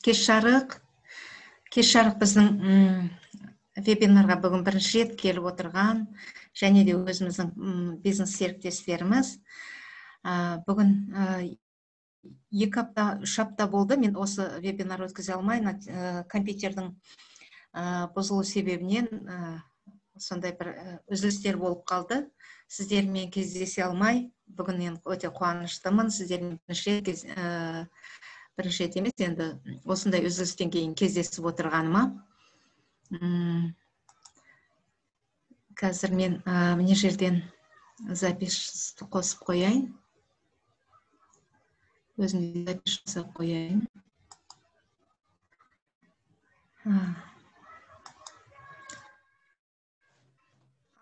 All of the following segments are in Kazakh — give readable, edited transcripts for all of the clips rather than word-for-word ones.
Кеш жарық біздің вебинарға бүгін бірінші рет келіп отырған және де өзіміздің бизнес серіктестеріміз. Бүгін 2 апта, 3 апта болды. Мен осы вебинар өткізе алмай, компьютердің бұзылу себебінен сондай бір үзілістер болып қалды. Сіздермен кездесе алмай, бүгін мен өте қуаныштымын. Сіздермен бірінші рет емес, енді осындай үзілістен кейін кездесіп отырғаныма. Қазір мен мына жерден записьті қосып қояйын. Өзімде запись жасап қояйын.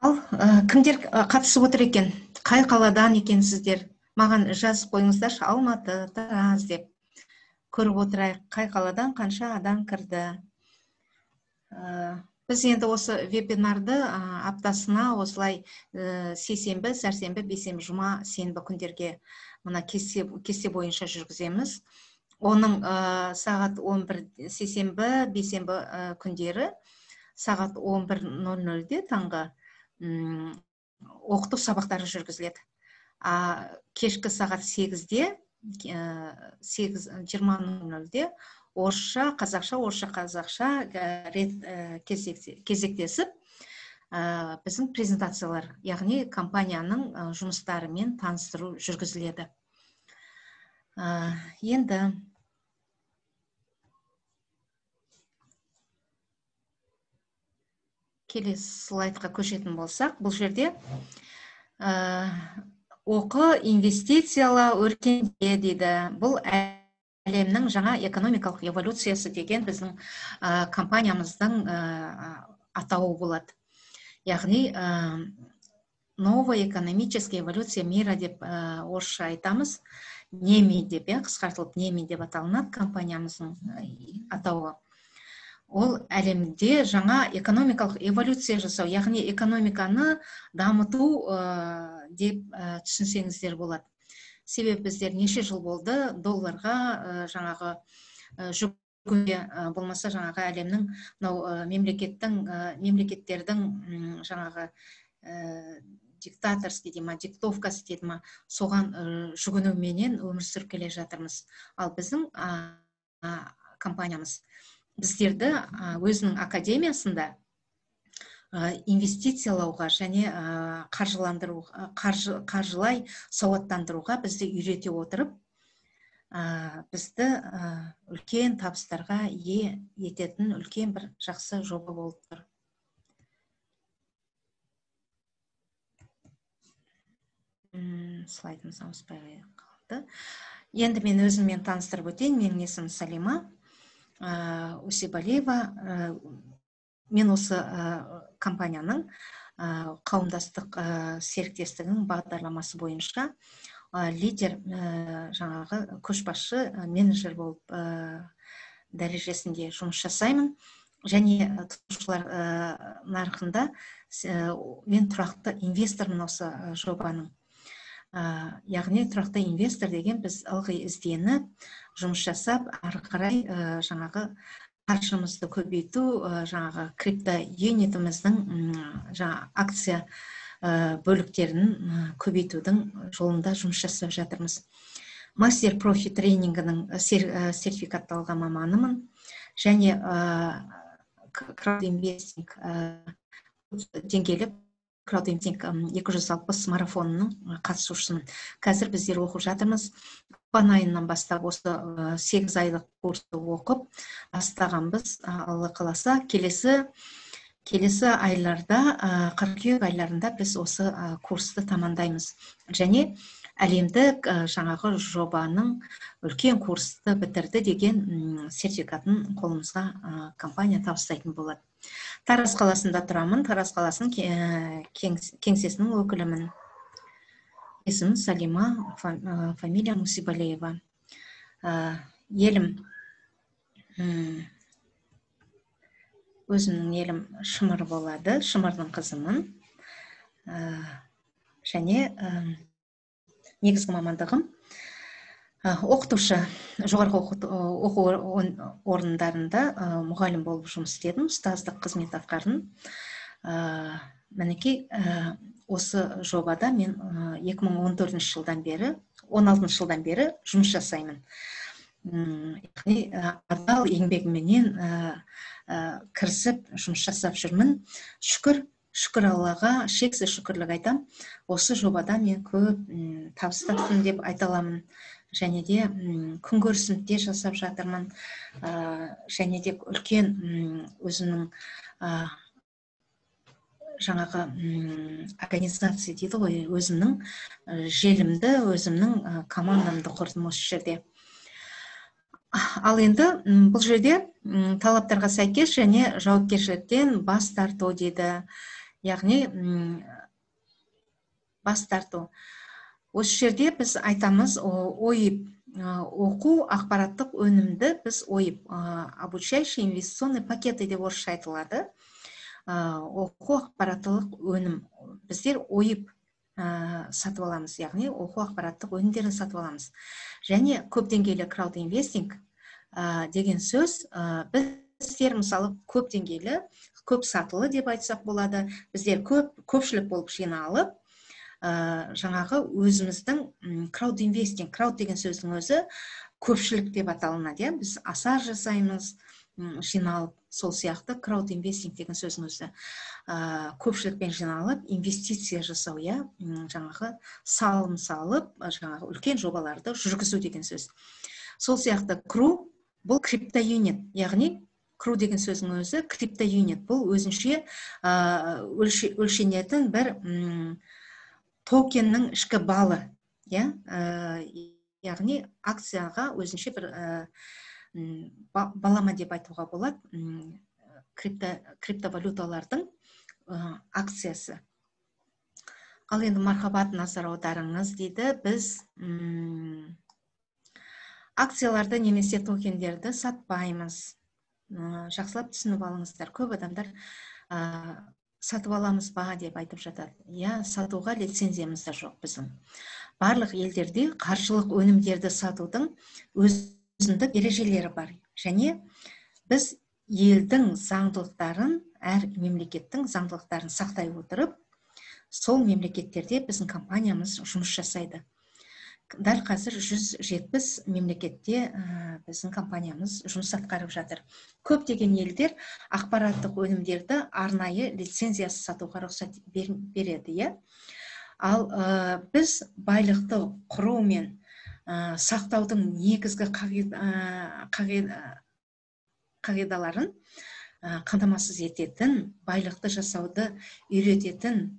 Ал кімдер қатысып отыр екен? Қай қаладан екенсіздер? Маған жазып қойыңыздаршы, Алматы, Тараз деп. Көріп отырайық, қай қаладан қанша адам кірді. Біз енді осы вебинарды аптасына осылай сейсенбі, сәрсенбі, бейсенбі, жұма, сенбі күндерге мына кесте бойынша жүргіземіз. Оның сағат 11 сейсенбі, бейсенбі күндері сағат 11:00-де таңғы оқыту сабақтары жүргізіледі. Кешкі сағат 8-де, 20:00-де орысша, қазақша кезектесіп біздің презентациялар, яғни компанияның жұмыстарымен таныстыру жүргізіледі. Енді келесі слайдқа көшетін болсақ, бұл жерде оқы, инвестицияла, өркенде дейді. Бұл әлемнің жаңа экономикалық эволюциясы деген біздің компаниямыздың атауы болады. Яғни новая экономическая эволюция мира деп орысша айтамыз. Неми деп, қысқартылып Неми деп аталынады компаниямыздың атауы. Ол әлемде жаңа экономикалық эволюция жасау, яғни экономиканы дамыту деп түсінсеңіздер болады. Себебі біздер неше жыл болды долларға жаңағы жүгінуге, болмаса жаңағы әлемнің мемлекеттердің жаңағы диктаторский дей ма, диктовкасы дей ма, соған жүгінуменен өмір сүріп келе жатырмыз. Ал біздің компаниямыз біздерді өзінің академиясында инвестициялауға және қаржылай сауаттандыруға бізді үйрете отырып, бізді үлкен табыстарға ие ететін үлкен бір жақсы жоба болып тұр. Слайдымыз ауыспай қалды. Енді мен өзіммен таныстырып өтейін. Менің есімім Салима Усебалиева. Мен осы компанияның қауымдастық серіктестігінің бағдарламасы бойынша лидер, жаңағы көшбасшы менеджер болып дәрежесінде жұмыс жасаймын. Және тұтынушылар нарқында мен тұрақты инвестормын осы жобаның. Яғни тұрақты инвестор деген біз ылғи ізденіп, жұмыс жасап, ары қарай жаңағы қаржымызды көбейту, жаңағы крипто юнитіміздің акция бөліктерін көбейтудің жолында жұмыс жасап жатырмыз. Мастер профи тренингінің сертификатталған маманымын және краудинвестинг деңгейлі краудинвестинг 260 марафонының қатысушысымын. Қазір біздер оқып жатырмыз. Ақпан айынан бастап осы 8 айлық курсты оқып бастағанбыз. Алла қаласа келесі айларда, қыркүйек айларында біз осы курсты тамамдаймыз. Және әлемдік жаңағы жобаның үлкен курсты бітірді деген сертификатын қолымызға компания табыстайтын болады. Тараз қаласында тұрамын. Тараз қаласының кеңсесінің өкілімін. Есімім Салима, фамилия Усебалиева. Елім, өзімнің елім Шымыр болады, Шымырдың қызымын. Және негізгі мамандығым Оқытушы жоғарғы оқу орындарында мұғалім болып жұмыс істедім, ұстаздық қызмет атқардым. Мінекей осы жобада мен 2014 жылдан бері, 16 жылдан бері жұмыс жасаймын. Яғни адал еңбегіменен кірісіп жұмыс жасап жүрмін. Шүкір Аллаға, шексіз шүкірлік айтам. Осы жобада мен көп табыс таптым деп айта аламын. Және де күнкөрісімді де жасап жатырмын. Және де үлкен өзімнің жаңағы организация дейді ғой, өзімнің желімді, өзімнің командамды құрдым осы жерде. Ал енді бұл жерде талаптарға сәйкес және жауапкершіліктен бас тарту дейді. Яғни бас тарту. Осы жерде біз айтамыз, ойып оқу ақпараттық өнімді біз ойып, обучающие инвестиционные пакеты деп орысша айтылады. Оқу ақпараттық өнім біздер ойып сатып аламыз, яғни оқу ақпараттық өнімдерін сатып аламыз. Және көп деңгейлі краудинвестинг деген сөз, біздер мысалы көп деңгейлі, көп сатылы деп айтсақ болады. Біздер көпшілік болып жиналып, жаңағы өзіміздің краудинвестинг, крауд деген сөздің өзі көпшілік деп аталынады. Біз асар жасаймыз, жиналып, сол сияқты краудинвестинг деген сөздің өзі көпшілікпен жиналып, инвестиция жасау, жаңағы салым салып, жаңағы үлкен жобаларды жүргізу деген сөз. Сол сияқты кру, бұл криптоюнит, яғни кру деген сөздің өзі криптоюнит, бұл өзінше өлшенетін бір токеннің ішкі балы, яғни акцияға өзінше бір балама деп айтуға болады, криптовалюталардың акциясы. Ал енді мархабат, назар аударыңыз дейді, біз акцияларды немесе токендерді сатпаймыз. Жақсылап түсініп алыңыздар. Көп адамдар сатып аламыз ба деп айтып жатады. Сатуға лицензиямыз да жоқ біздің. Барлық елдерде қаржылық өнімдерді сатудың өзіндік ережелері бар. Және біз елдің заңдылықтарын, әр мемлекеттің заңдылықтарын сақтай отырып, сол мемлекеттерде біздің компаниямыз жұмыс жасайды. Дәл қазір 170 мемлекетте біздің компаниямыз жұмыс атқарып жатыр. Көптеген елдер ақпараттық өнімдерді арнайы лицензиясы сатуға рұқсат береді. Ал біз байлықты құру мен сақтаудың негізгі қағидаларын қамтамасыз ететін, байлықты жасауды үйрететін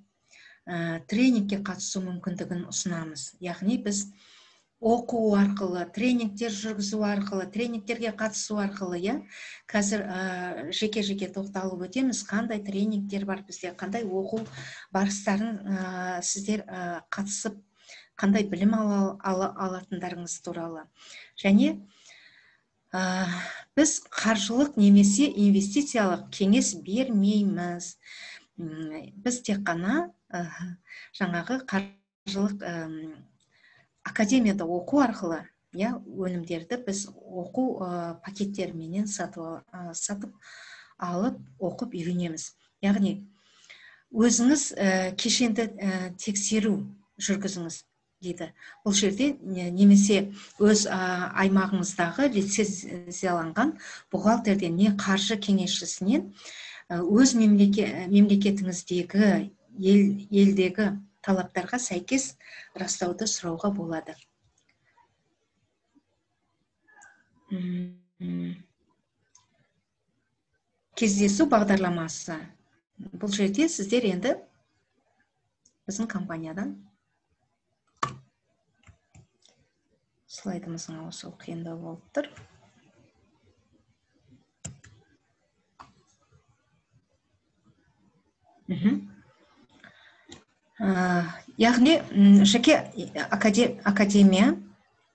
тренингке қатысу мүмкіндігін ұсынамыз. Яғни біз оқу арқылы, тренингтер жүргізу арқылы, тренингтерге қатысу арқылы, қазір жеке-жеке тоқталып өтеміз, қандай тренингтер бар бізде, қандай оқу барыстарын сіздер қатысып, қандай білім алатындарыңыз туралы. Және біз қаржылық немесе инвестициялық кеңес бермейміз. Біз тек қана жаңағы қаржылық академияда оқу арқылы өнімдерді біз оқу пакеттеріменен сатып алып, оқып үйренеміз. Яғни өзіңіз кешенді тексеру жүргізіңіз дейді. Бұл жерде немесе өз аймағыңыздағы лицензияланған бухгалтерден не қаржы кеңесшісінен өз мемлекетіңіздегі елдегі талаптарға сәйкес растауды сұрауға болады. Кездесу бағдарламасы. Бұл жерде сіздер енді біздің компаниядан слайдымыздың ауысуы қиындау болып тұр. Яғни жеке академия,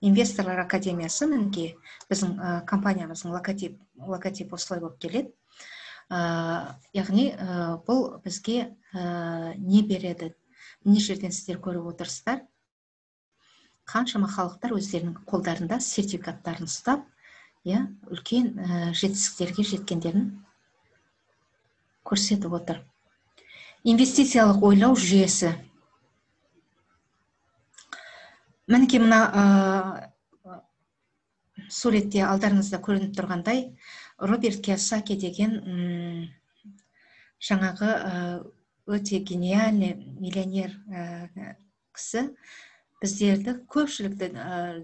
инвесторлар академиясы, мінекей біздің компаниямыздың логотип осылай болып келеді. Яғни бұл бізге не береді? Мына жерден сіздер көріп отырсыздар. қаншама халықтар өздерінің қолдарында сертификаттарын ұстап, үлкен жетістіктерге жеткендерін көрсетіп отыр. Инвестициялық ойлау жүйесі. Мінекей мына суретте алдарыңызда көрініп тұрғандай, Роберт Кийосаки деген жаңағы өте гениальный миллионер кісі біздерді көпшілікті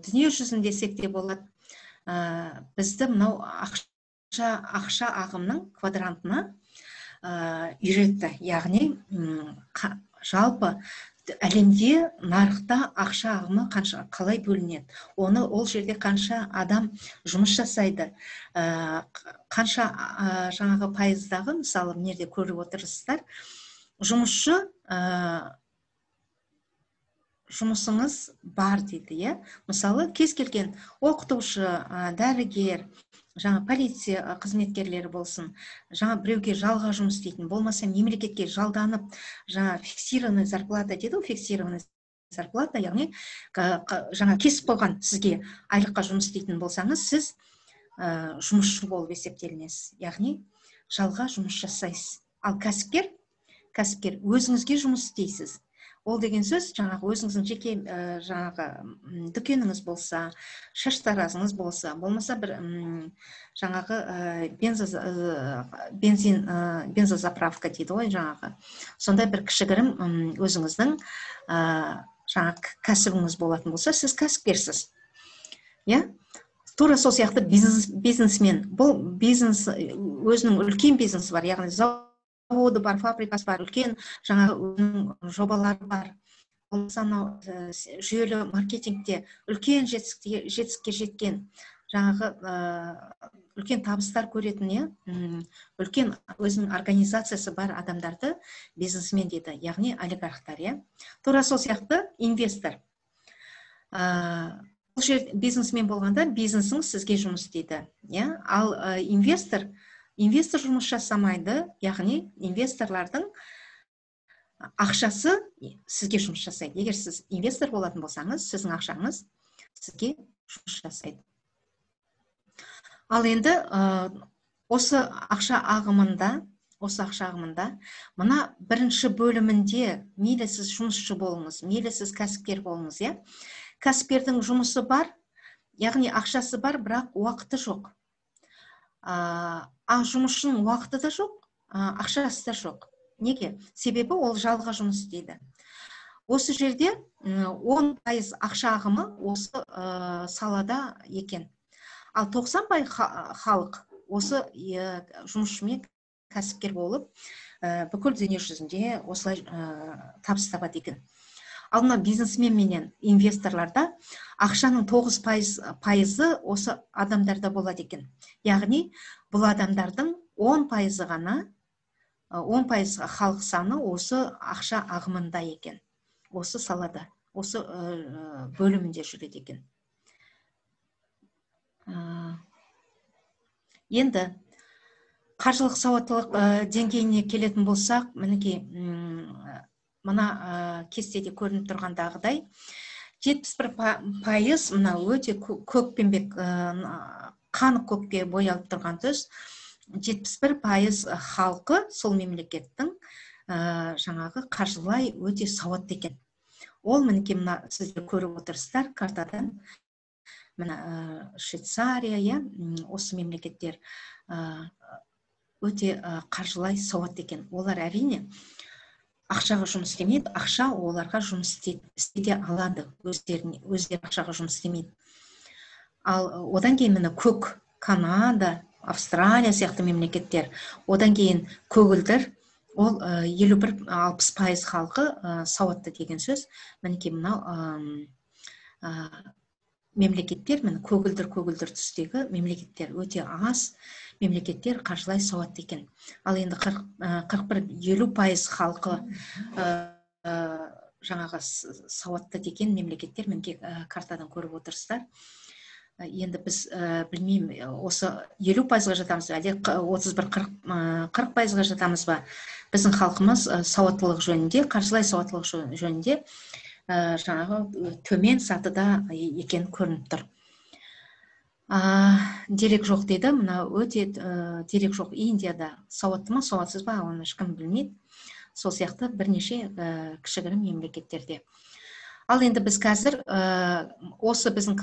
дүние жүзінде десек те болады, бізді мынау ақша ағымның квадрантына үйретті. Яғни жалпы әлемде нарықта ақша ағымы қалай бөлінеді, ол жерде қанша адам жұмыс жасайды, қанша жаңағы пайыздағы, мысалы мынерде көріп отырсыздар, жұмысыңыз бар дейді. Мысалы кез келген оқытушы, дәрігер, жаңа полиция қызметкерлері болсын, жаңа біреуге жалға жұмыс істейтін, болмаса мемлекетке жалданып, жаңа фиксированный зарплата дейді, фиксированный зарплата, яғни жаңа кесіп қойған сізге айлыққа жұмыс істейтін болсаңыз, сіз жұмысшы болып есептелінесіз, яғни жалға жұмыс жасайсыз. Ал кәсіпкер өзіңізге жұмыс істейсіз. Ол деген сөз, жаңағы өзіңіздің жеке жаңағы дүкеніңіз болса, шаштаразыңыз болса, болмаса бір жаңағы бензозаправка дейді ғой, жаңағы. Сондай бір кішігірім өзіңіздің жаңағы кәсібіңіз болатын болса, сіз кәсіпкерсіз. Тура сол сияқты бизнесмен. Бұл бизнес, өзінің үлкен бизнесі бар, яғни заводы бар, фабрикасы бар, үлкен жаңағы жобалары бар. Болмаса жүйелі маркетингте үлкен жетістікке жеткен, жаңағы үлкен табыстар көретін, үлкен өзінің организациясы бар адамдарды бизнесмен дейді, яғни олигархтар. Тура сол сияқты инвестор. Бұл жер бизнесмен болғанда бизнесің сізге жұмыс дейді. Ал инвестор жұмыс жасамайды, яғни инвесторлардың ақшасы сізге жұмыс жасайды. Егер сіз инвестор болатын болсаңыз, сіздің ақшаңыз сізге жұмыс жасайды. Ал енді осы ақша ағымында, мына бірінші бөлімінде, мейлі сіз жұмысшы болыңыз, мейлі сіз кәсіпкер болыңыз, кәсіпкердің жұмысы бар, яғни ақшасы бар, бірақ уақыты жоқ. Ал жұмысшының уақыты да жоқ, ақшасы да жоқ. Неге? Себебі ол жалға жұмыс істейді. Осы жерде 10% ақша ағымы осы салада екен. Ал 90% халық осы жұмысшымен кәсіпкер болып, бүкіл дүние жүзінде осылай табыс табады екен. Ал мына бизнесмен менен инвесторларда ақшаның 9% осы адамдарда болады екен. Яғни бұл адамдардың 10% ғана, 10% халық саны осы ақша ағымында екен. Осы салада, осы бөлімінде жүреді екен. Енді қаржылық сауаттылық деңгейіне келетін болсақ, мінекей мына кестеде көрініп тұрғандағыдай 71% мына өте көкпеңбек, қаны көкке боялып тұрған түс, 71% халқы сол мемлекеттің жаңағы қаржылай өте сауатты екен. Ол мінекей мына сіздер көріп отырсыздар картадан, мына Швейцария, осы мемлекеттер өте қаржылай сауатты екен. Олар әрине ақшаға жұмыс істемейді, ақша оларға жұмыс істете алады, өздері ақшаға жұмыс істемейді. Ал одан кейін міне көк Канада, Австралия сияқты мемлекеттер, одан кейін көгілдір, ол 51-60% халқы сауатты деген сөз. Мінекей мынау мемлекеттер, міне көгілдір түстегі мемлекеттер, өте аз мемлекеттер қаржылай сауатты екен. Ал енді 41-50% халқы жаңағы сауатты деген мемлекеттер, мінекей картадан көріп отырсыздар. Енді біз білмеймін, осы 50%-ға жатамыз ба, әлде 31-40%-ға жатамыз ба? Біздің халқымыз сауаттылық жөнінде, қаржылай сауаттылық жөнінде жаңағы төмен сатыда екен көрініп тұр. Дерек жоқ дейді, мына өте дерек жоқ. Индияда сауатты ма, сауатсыз ба, оны ешкім білмейді. Сол сияқты бірнеше кішігірім мемлекеттерде. Ал енді біз қазір осы біздің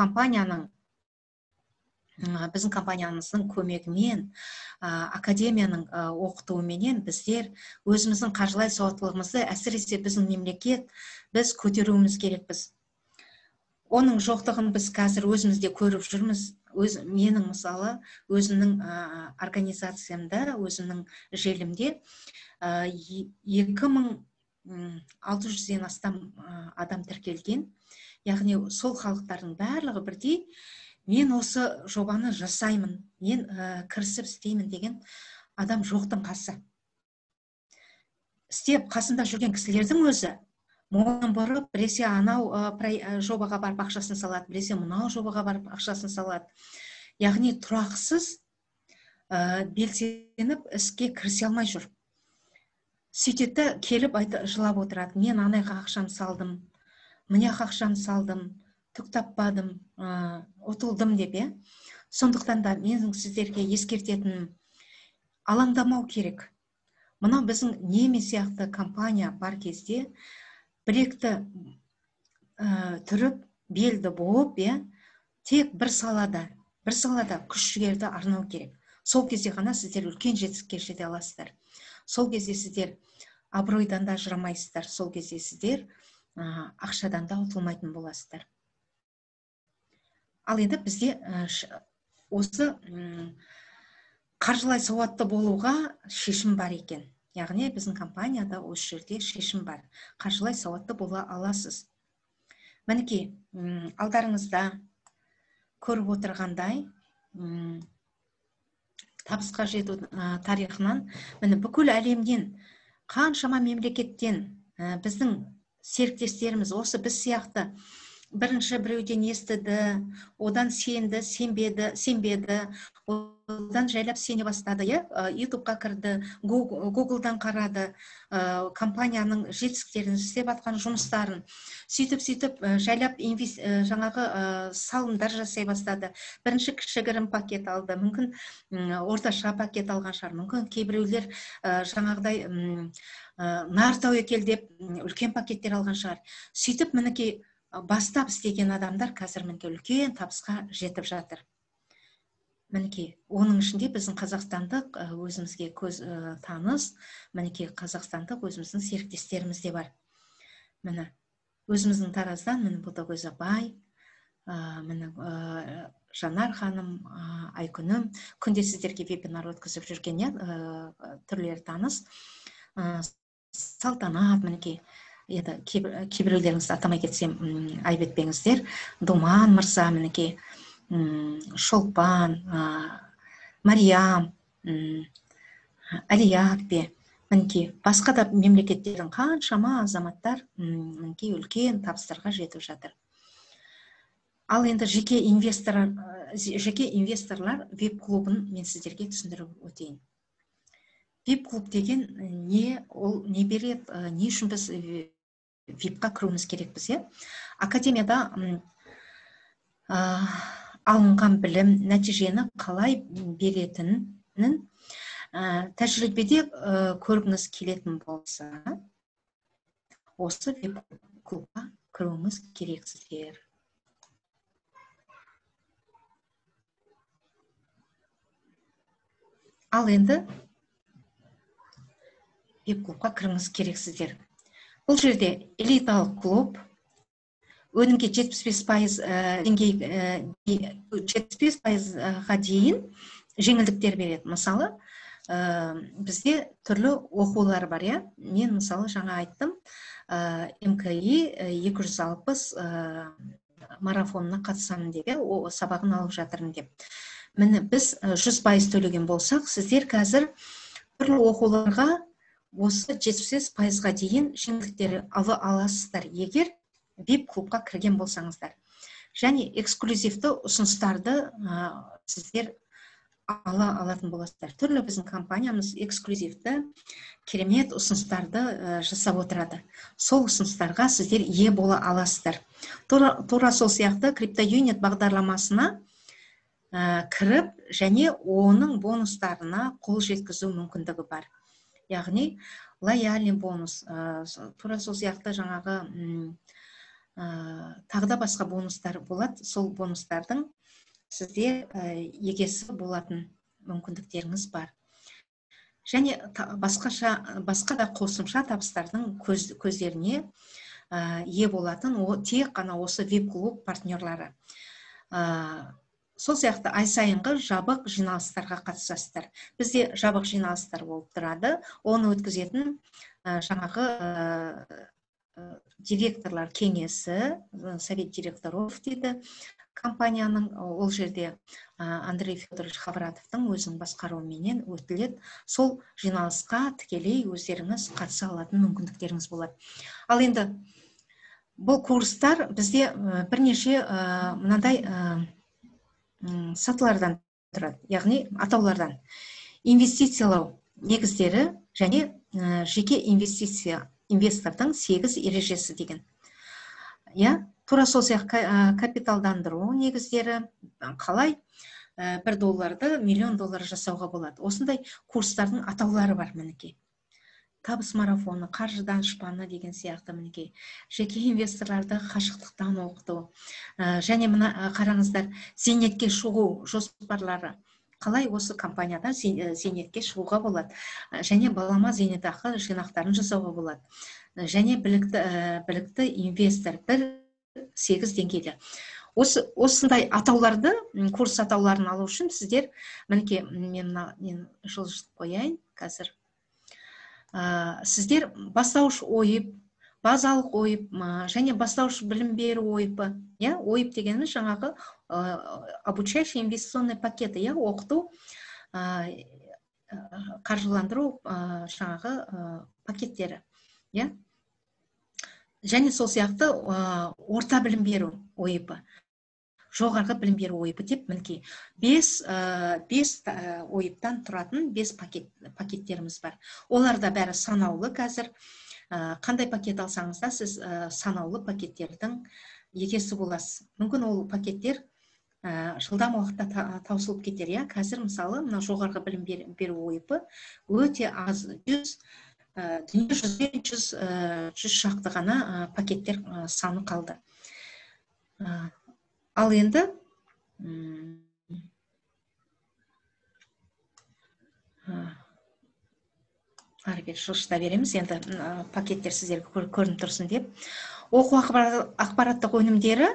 компаниямыздың көмегімен, академияның оқытуыменен біздер өзіміздің қаржылай сауаттылығымызды, әсіресе біздің мемлекет, біз көтеруіміз керекпіз. Оның жоқтығын біз қазір өзімізде көріп жүрміз. Менің мысалы өзімнің организациямда, өзімнің желімде 2600-ден астам адам тіркелген. Яғни сол халықтардың барлығы бірдей, мен осы жобаны жасаймын, мен кірісіп істеймін деген адам жоқтың қасы. Істеп қасында жүрген кісілердің өзі мойнын бұрып, біресе анау жобаға барып ақшасын салады, біресе мынау жобаға барып ақшасын салады. Яғни тұрақсыз белсеніп іске кірісе алмай жүр. Сөйтеді келіп жылап отырады, мен анайға ақшам салдым, міне ақшам салдым, түк таппадым, ұтылдым деп. Сондықтан да менің сіздерге ескертетінім, алаңдамау керек. Мынау біздің неме сияқты компания бар кезде білекті түріп, белді буып, тек бір салада күш жігерді арнау керек. Сол кезде ғана сіздер үлкен жетістікке жете аласыздар. Сол кезде сіздер абыройдан да ажырамайсыздар. Сол кезде сіздер ақшадан да ұтылмайтын боласыздар. Ал енді бізде осы қаржылай сауатты болуға шешім бар екен. Яғни біздің компанияда осы жерде шешім бар. Қаржылай сауатты бола аласыз. Мінекей, алдарыңызда көріп отырғандай, табысқа жету тарихынан, бүкіл әлемден, қаншама мемлекеттен біздің серіктестеріміз осы біз сияқты бірінші біреуден естіді, одан сенді, сенбеді, одан жайлап сене бастады, YouTube-ға кірді, Google-дан қарады, компанияның жетістіктерін, істеп атқан жұмыстарын, сөйтіп жайлап жаңағы салымдар жасай бастады. Бірінші кішігірім пакет алды, мүмкін орташа пакет алған шығар, мүмкін кейбіреулер жаңағыдай нар тәуекел деп үлкен пакеттер алған шығар. Сөйтіп мінекей бастап істеген адамдар қазір үлкен табысқа жетіп жатыр. Мінекей, оның ішінде біздің қазақстандық өзімізге көз таныс, мінекей қазақстандық өзіміздің серіктестеріміз де бар. Міне, өзіміздің Тараздан, Ботагөз апай, Жанар ханым, Айкүнім, күнде сіздерге вебинар өткізіп жүрген түрлері таныс. Салтанат, мінекей, кейбіреулеріңізді атамай кетсем айбетпеңіздер. Думан мырза, мінекей, Шолпан, Мариям, Әлиякбе, мінекей, басқа да мемлекеттердің қаншама азаматтар мінекей үлкен табыстарға жетіп жатыр. Ал енді жеке инвесторлар веб-клубын мен сіздерге түсіндіріп өтейін. Веб-клуб деген не, ол не береді, не үшін біз веб-қа кіруіміз керекпіз, академияда алынған білім, нәтижені қалай беретінін тәжірибеде көргіңіз келетін болса, осы веб-клубқа кіруіңіз керексіздер. Ал енді веб-клубқа кіріңіз керексіздер. Бұл жерде элиталық клуб, өнімге 75%-ға дейін жеңілдіктер береді. Мысалы, бізде түрлі оқулар бар, мен мысалы жаңа айттым, МКИ 260 марафонына қатысамын деп, сабағын алып жатырмын деп. Міне, біз 100% төлеген болсақ, сіздер қазір түрлі оқуларға осы 75%-ға дейін жеңілдіктер аласыздар, егер веб-клубқа кірген болсаңыздар. Және эксклюзивті ұсыныстарды сіздер алатын боласыздар. Түрлі біздің компаниямыз эксклюзивті керемет ұсыныстарды жасап отырады. Сол ұсыныстарға сіздер ие бола аласыздар. Тура сол сияқты CryptoUnit бағдарламасына кіріп және оның бонустарына қол жеткізу мүмкіндігі бар. Яғни лояльный бонус, тура сол сияқты жаңағы тағда басқа бонустар болады. Сол бонустардың сізде егесі болатын мүмкіндіктеріңіз бар. Және басқа да қосымша табыстардың көздеріне ие болатын тек қана осы веб-клуб партнерлары. Сол сияқты ай сайынғы жабық жиналыстарға қатысасыздар. Бізде жабық жиналыстар болып тұрады. Оны өткізетін жаңағы директорлар кеңесі, совет директоров дейді компанияның, ол жерде Андрей Федорович Хавратовтың өзінің басқаруымен өтіледі. Сол жиналысқа тікелей өздеріңіз қатыса алатын мүмкіндіктеріңіз болады. Ал енді бұл курстар бізде бірнеше мынандай сатылардан тұрады, яғни атаулардан. Инвестициялау негіздері және жеке инвестордың 8 ережесі деген. Тура сол сияқты капиталдандыру негіздері, қалай $1 миллион доллар жасауға болады. Осындай курстардың атаулары бар мінекей. Табыс марафоны, қаржыдан шпаны деген сияқты мінекей. Жеке инвесторларды қашықтықтан оқыту. Және мына қараңыздар, зейнетке шығу жоспарлары. Қалай осы компанияда зейнетке шығуға болады. Және балама зейнетақы жинақтарын жасауға болады. Және білікті инвестор 8 деңгейлі. Осындай атауларды, курс атауларын алу үшін сіздер, мінекей, мен жылжытып қояйын қазір. Сіздер бастауыш ойып, базалық ойып, және бастауыш білім беру ойыпы. Ойып дегеніміз жаңағы обучающий инвестиционный пакеті, оқыту, қаржыландыру жаңағы пакеттері. Және сол сияқты орта білім беру ойыпы, жоғарғы білім беру ойыпы деп мінекей 5 ойыптан тұратын 5 пакеттеріміз бар. Оларда бәрі санаулы қазір. Қандай пакет алсаңыз да сіз санаулы пакеттердің егесі боласыз. Мүмкін ол пакеттер жылдам уақытта таусылып кетер. Қазір мысалы жоғарғы білім беру ойыпы өте аз, 100 шақты ғана пакеттер саны қалды. Ал енді жылжыта береміз. Енді пакеттер сіздерге көрініп тұрсын деп. Оқу ақпараттық өнімдері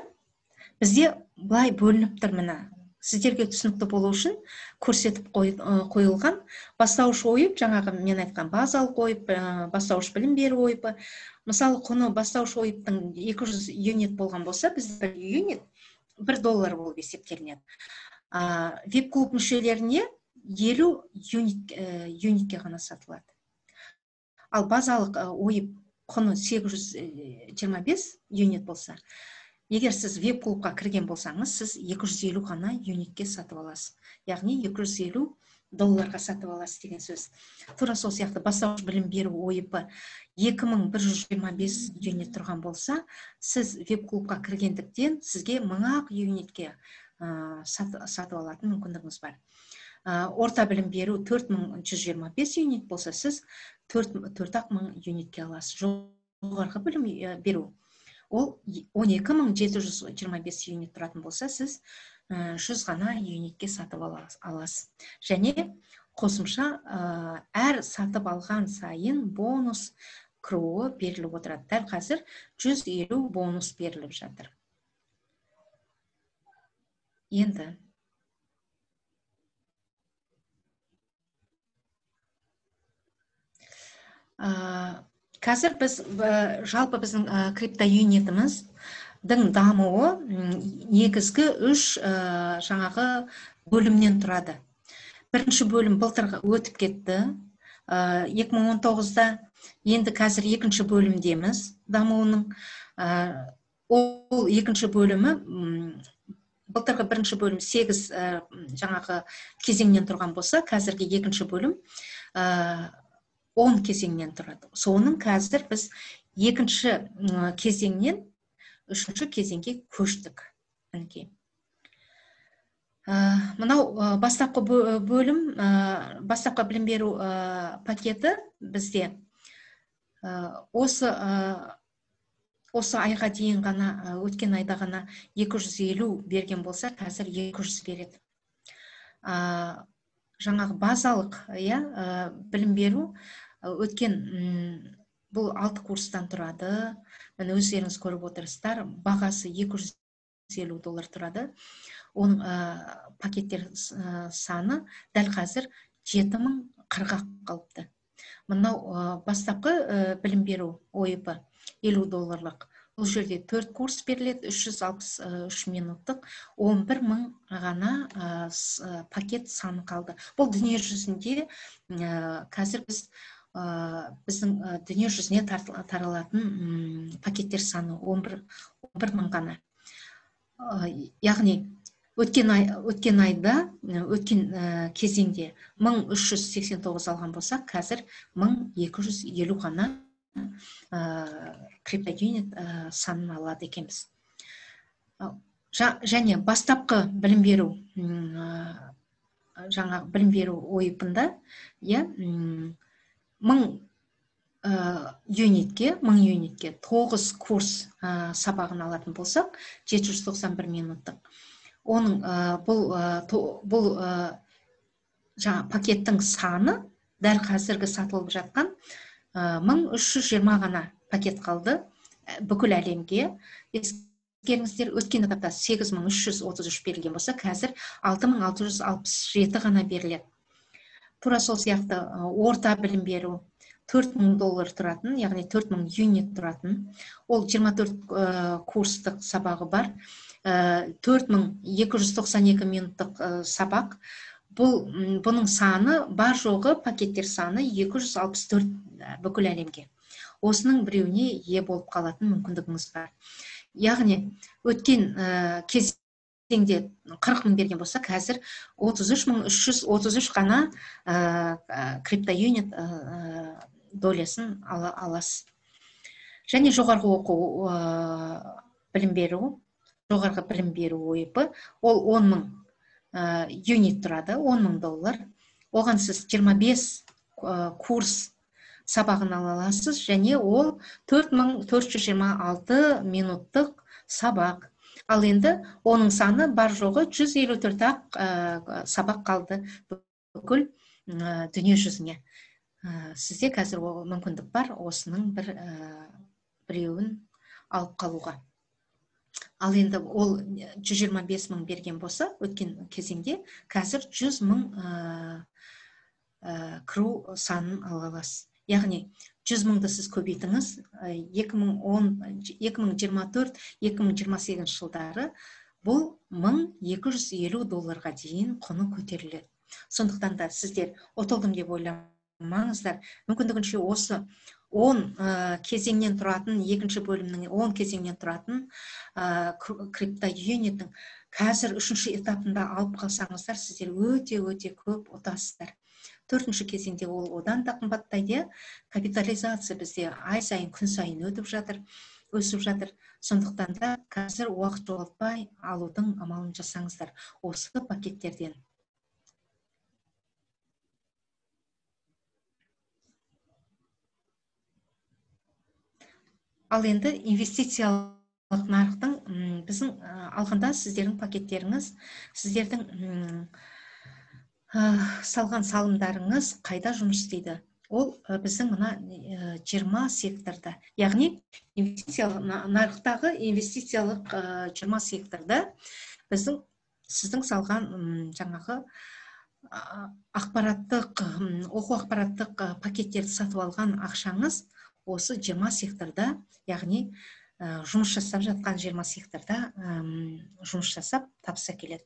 бізде былай бөлініп тұр мына. Сіздерге түсінікті болу үшін көрсетіп қойылған бастауыш ойып, жаңағы мен айтқан базалық ойып, бастауыш білім беру ойыпы. Мысалы, құны бастауыш ойыптың 200 юнит болған болса, бізде юнит $1 болып есептелінеді. Веб-клуб мүшелеріне 50 юнитке ғана сатылады. Ал базалық ойып құны 825 юнит болса, егер сіз веб-клубқа кірген болсаңыз, сіз 250 ғана юнитке сатып аласыз. Яғни $250 сатып аласыз деген сөз. Тура сол сияқты бастауыш білім беру ойыпы 2125 юнит тұрған болса, сіз веб-клубқа кіргендіктен сізге 1000 юнитке сатып алатын мүмкіндігіңіз бар. Орта білім беру 4125 юнит болса, сіз 4000 юнитке аласыз. Жоғарғы білім беру ол 12725 юнит тұратын болса, сіз 100 ғана юнитке сатып аласыз. Және қосымша әр сатып алған сайын бонус кіруі беріліп отырады. Дәл қазір 150 бонус беріліп жатыр. Енді қазір біз жалпы біздің CryptoUnit'іміздің дамуы негізгі 3 жаңағы бөлімнен тұрады. Бірінші бөлім былтыр өтіп кетті 2019-да. Енді қазір екінші бөлімдеміз дамуының. Ол екінші бөлімі былтырғы бірінші бөлім 8 жаңағы кезеңнен тұрған болса, қазіргі екінші бөлім 10 кезеңнен тұрады. Соның қазір біз екінші кезеңнен үшінші кезеңге көштік. Мынау бастапқы бөлім, бастапқы білім беру пакеті бізде осы айға дейін ғана, өткен айда ғана 250 берген болса, қазір 200 береді. Жаңағы базалық білім беру өткен бұл 6 курстан тұрады. Міне өздеріңіз көріп отырсыздар, бағасы $250 тұрады. Оның пакеттер саны дәл қазір 7040-ға қалыпты. Мынау бастапқы білім беру ОИП $50. Бұл жерде 4 курс беріледі, 363 минуттық, 11.000 ғана пакет саны қалды. Бұл дүние жүзінде қазір біздің дүние жүзіне таралатын пакеттер саны 11.000 ғана. Яғни өткен айда, өткен кезеңде 1389 алған болса, қазір 1250 ғана криптоюнит санын алады екенбіз. Және бастапқы білім беру, жаңа білім беру ойыпында 1000 юнитке 9 курс сабағын алатын болсақ, 791 минуттық. Оның бұл жаңа пакеттің саны дәл қазіргі сатылып жатқан 1320 ғана пакет қалды бүкіл әлемге. Ескеріңіздер, өткен этапта 8333 берілген болса, қазір 6667 ғана беріледі. Тура сол сияқты орта білім беру $4000 тұратын, яғни 4000 юнит тұратын. Ол 24 курстық сабағы бар. 4292 минуттық сабақ. Бұның саны, бар жоғы пакеттер саны 264 бүкіл әлемге. Осының біреуіне ие болып қалатын мүмкіндігіңіз бар. Яғни өткен кезеңде 40.000 берген болса, қазір 33333 ғана криптоюнит долясын аласыз. Және жоғарғы оқу білім беру, жоғарғы білім беру ойыпы, ол 10.000 юнит тұрады, $10.000. Оған сіз 25 курс сабағын аласыз, және ол 4426 минуттық сабақ. Ал енді оның саны бар жоғы 154-ақ сабақ қалды бүкіл дүние жүзіне. Сізде қазір мүмкіндік бар осының біреуін алып қалуға. Ал енді ол 125.000 берген болса, өткен кезеңде қазір 100.000 кіру санын ала аласыз. Яғни 100.000-ды сіз көбейтіңіз, 2024-2028 жылдары бұл $1250 дейін құны көтеріледі. Сондықтан да сіздер ұтылдым деп ойламаңыздар. Мүмкіндігінше осы 10 кезеңнен тұратын, екінші бөлімнің 10 кезеңнен тұратын криптоюниттің қазір 3-ші этапында алып қалсаңыздар, сіздер өте көп ұтасыздар. 4-ші кезеңде ол одан да қымбаттайды. Капитализация бізде ай сайын, күн сайын өсіп жатыр. Сондықтан да қазір уақыт жоғалтпай алудың амалын жасаңыздар осы пакеттерден. Ал енді инвестициялық нарықтың біздің алғанда сіздердің пакеттеріңіз, сіздердің салған салымдарыңыз қайда жұмыс істейді? Ол біздің мына 20 секторда. Яғни нарықтағы инвестициялық 20 секторда сіздің салған жаңағы оқу ақпараттық пакеттерді сатып алған ақшаңыз осы 20 секторда, яғни жұмыс жасап жатқан 20 секторда жұмыс жасап табыс әкеледі.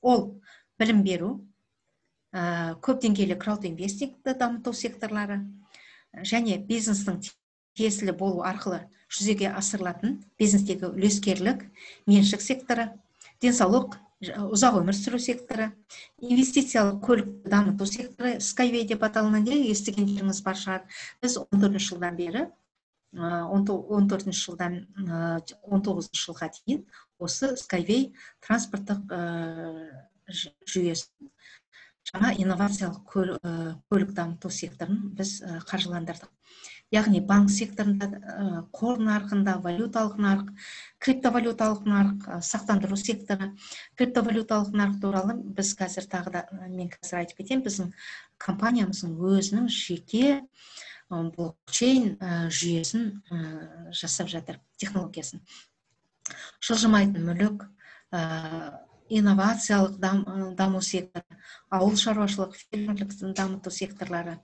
Ол білім беру, көп деңгейлі краудинвестингті дамыту секторлары, және бизнестің тиесілі болу арқылы жүзеге асырылатын бизнестегі үлескерлік меншік секторы, денсаулық, ұзақ өмір сүру секторы, инвестициялық көлікті дамыту секторы, Skyway деп аталынады, естігендеріңіз бар шығар. Біз 14 жылдан бері 14 жылдан 19 жылға дейін осы Skyway транспорттық жүйесін, жаңа инновациялық көлік дамыту секторын біз қаржыландырдық. Яғни банк секторында, қор нарығында, валюталық нарық, криптовалюталық нарық, сақтандыру секторы. Криптовалюталық нарық туралы біз қазір тағы да, мен қазір айтып кетемін, біздің компаниямыздың өзінің жеке блокчейн жүйесін жасап жатыр, технологиясын. Жылжымайтын мүлік, инновациялық даму секторы, ауыл шаруашылық, фермерліктің дамыту секторлары,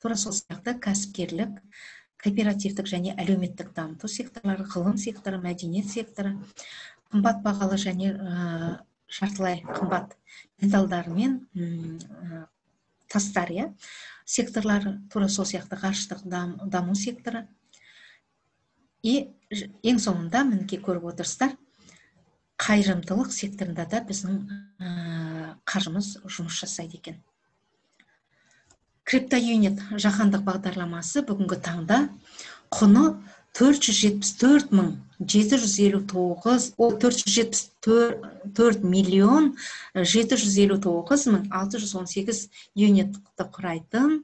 тура сол сияқты кәсіпкерлік, кооперативтік және әлеуметтік дамыту секторлары, ғылым секторы, мәдениет секторы, қымбат бағалы және жартылай қымбат металдар мен тастар, секторлары, тура сол сияқты ғарыштық даму секторы. И ең соңында мінекей көріп отырсыздар, қайырымдылық секторында да біздің қаржымыз жұмыс жасайды екен. CryptoUnit жаһандық бағдарламасы бүгінгі таңда құны 474 миллион 759.618 юнитті құрайтын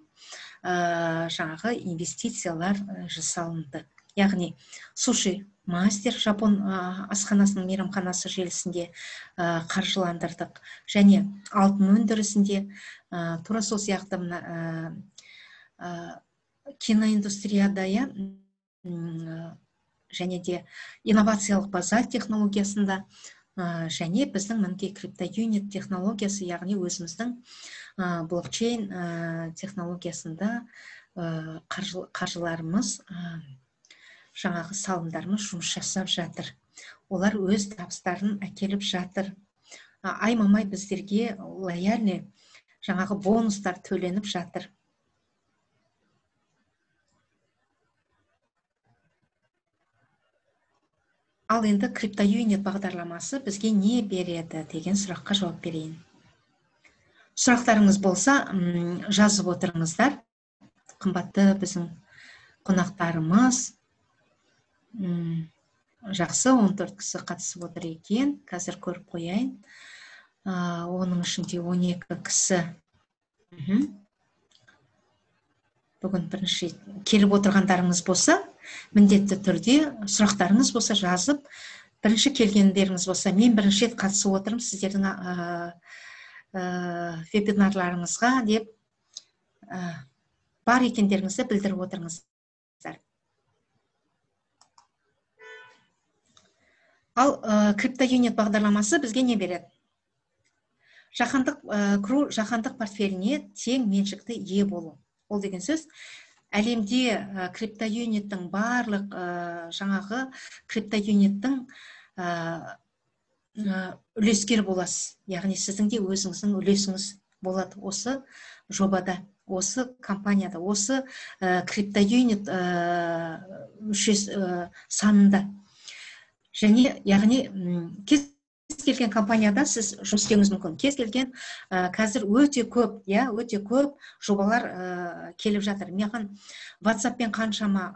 жаңағы инвестициялар жасалынды. Яғни Суши Мастер Жапон асханасының мейрамханасы желісінде қаржыландырдық, және алтын өндірісінде, тура сол сияқты киноиндустрияда, және де инновациялық базар технологиясында, және біздің мінекей CryptoUnit технологиясы, яғни өзіміздің блокчейн технологиясында қаржыларымыз, жаңағы салымдарымыз жұмыс жасап жатыр. Олар өз табыстарын әкеліп жатыр. Аймамай біздерге лояльный жаңағы бонустар төленіп жатыр. Ал енді CryptoUnit бағдарламасы бізге не береді деген сұраққа жауап берейін. Сұрақтарыңыз болса, жазып отырыңыздар. Қымбатты біздің қонақтарымыз, жақсы, 14 кісі қатысып отыр екен. Қазір көріп қояйын. Оның ішінде 12 кісі. Бүгін бірінші келіп отырғандарыңыз болса, міндетті түрде сұрақтарыңыз болса жазып, бірінші келгендеріңіз болса, мен бірінші рет қатысып отырмын сіздердің вебинарларыңызға деп бар екендеріңізді білдіріп отырыңыздар. Ал CryptoUnit бағдарламасы бізге не береді? Жаһандық портфеліне тең меншікті ие болу. Ол деген сөз, әлемде CryptoUnit'тің барлық жаңағы CryptoUnit'тің үлескер боласыз. Яғни сіздің де өзіңіздің үлесіңіз болады осы жобада, осы компанияда, осы CryptoUnit мүшесі санында. Және, яғни, кез келген компанияда сіз жұмыс істеуіңіз мүмкін. Кез келген қазір өте көп жобалар келіп жатыр. Маған WhatsApp-пен қаншама,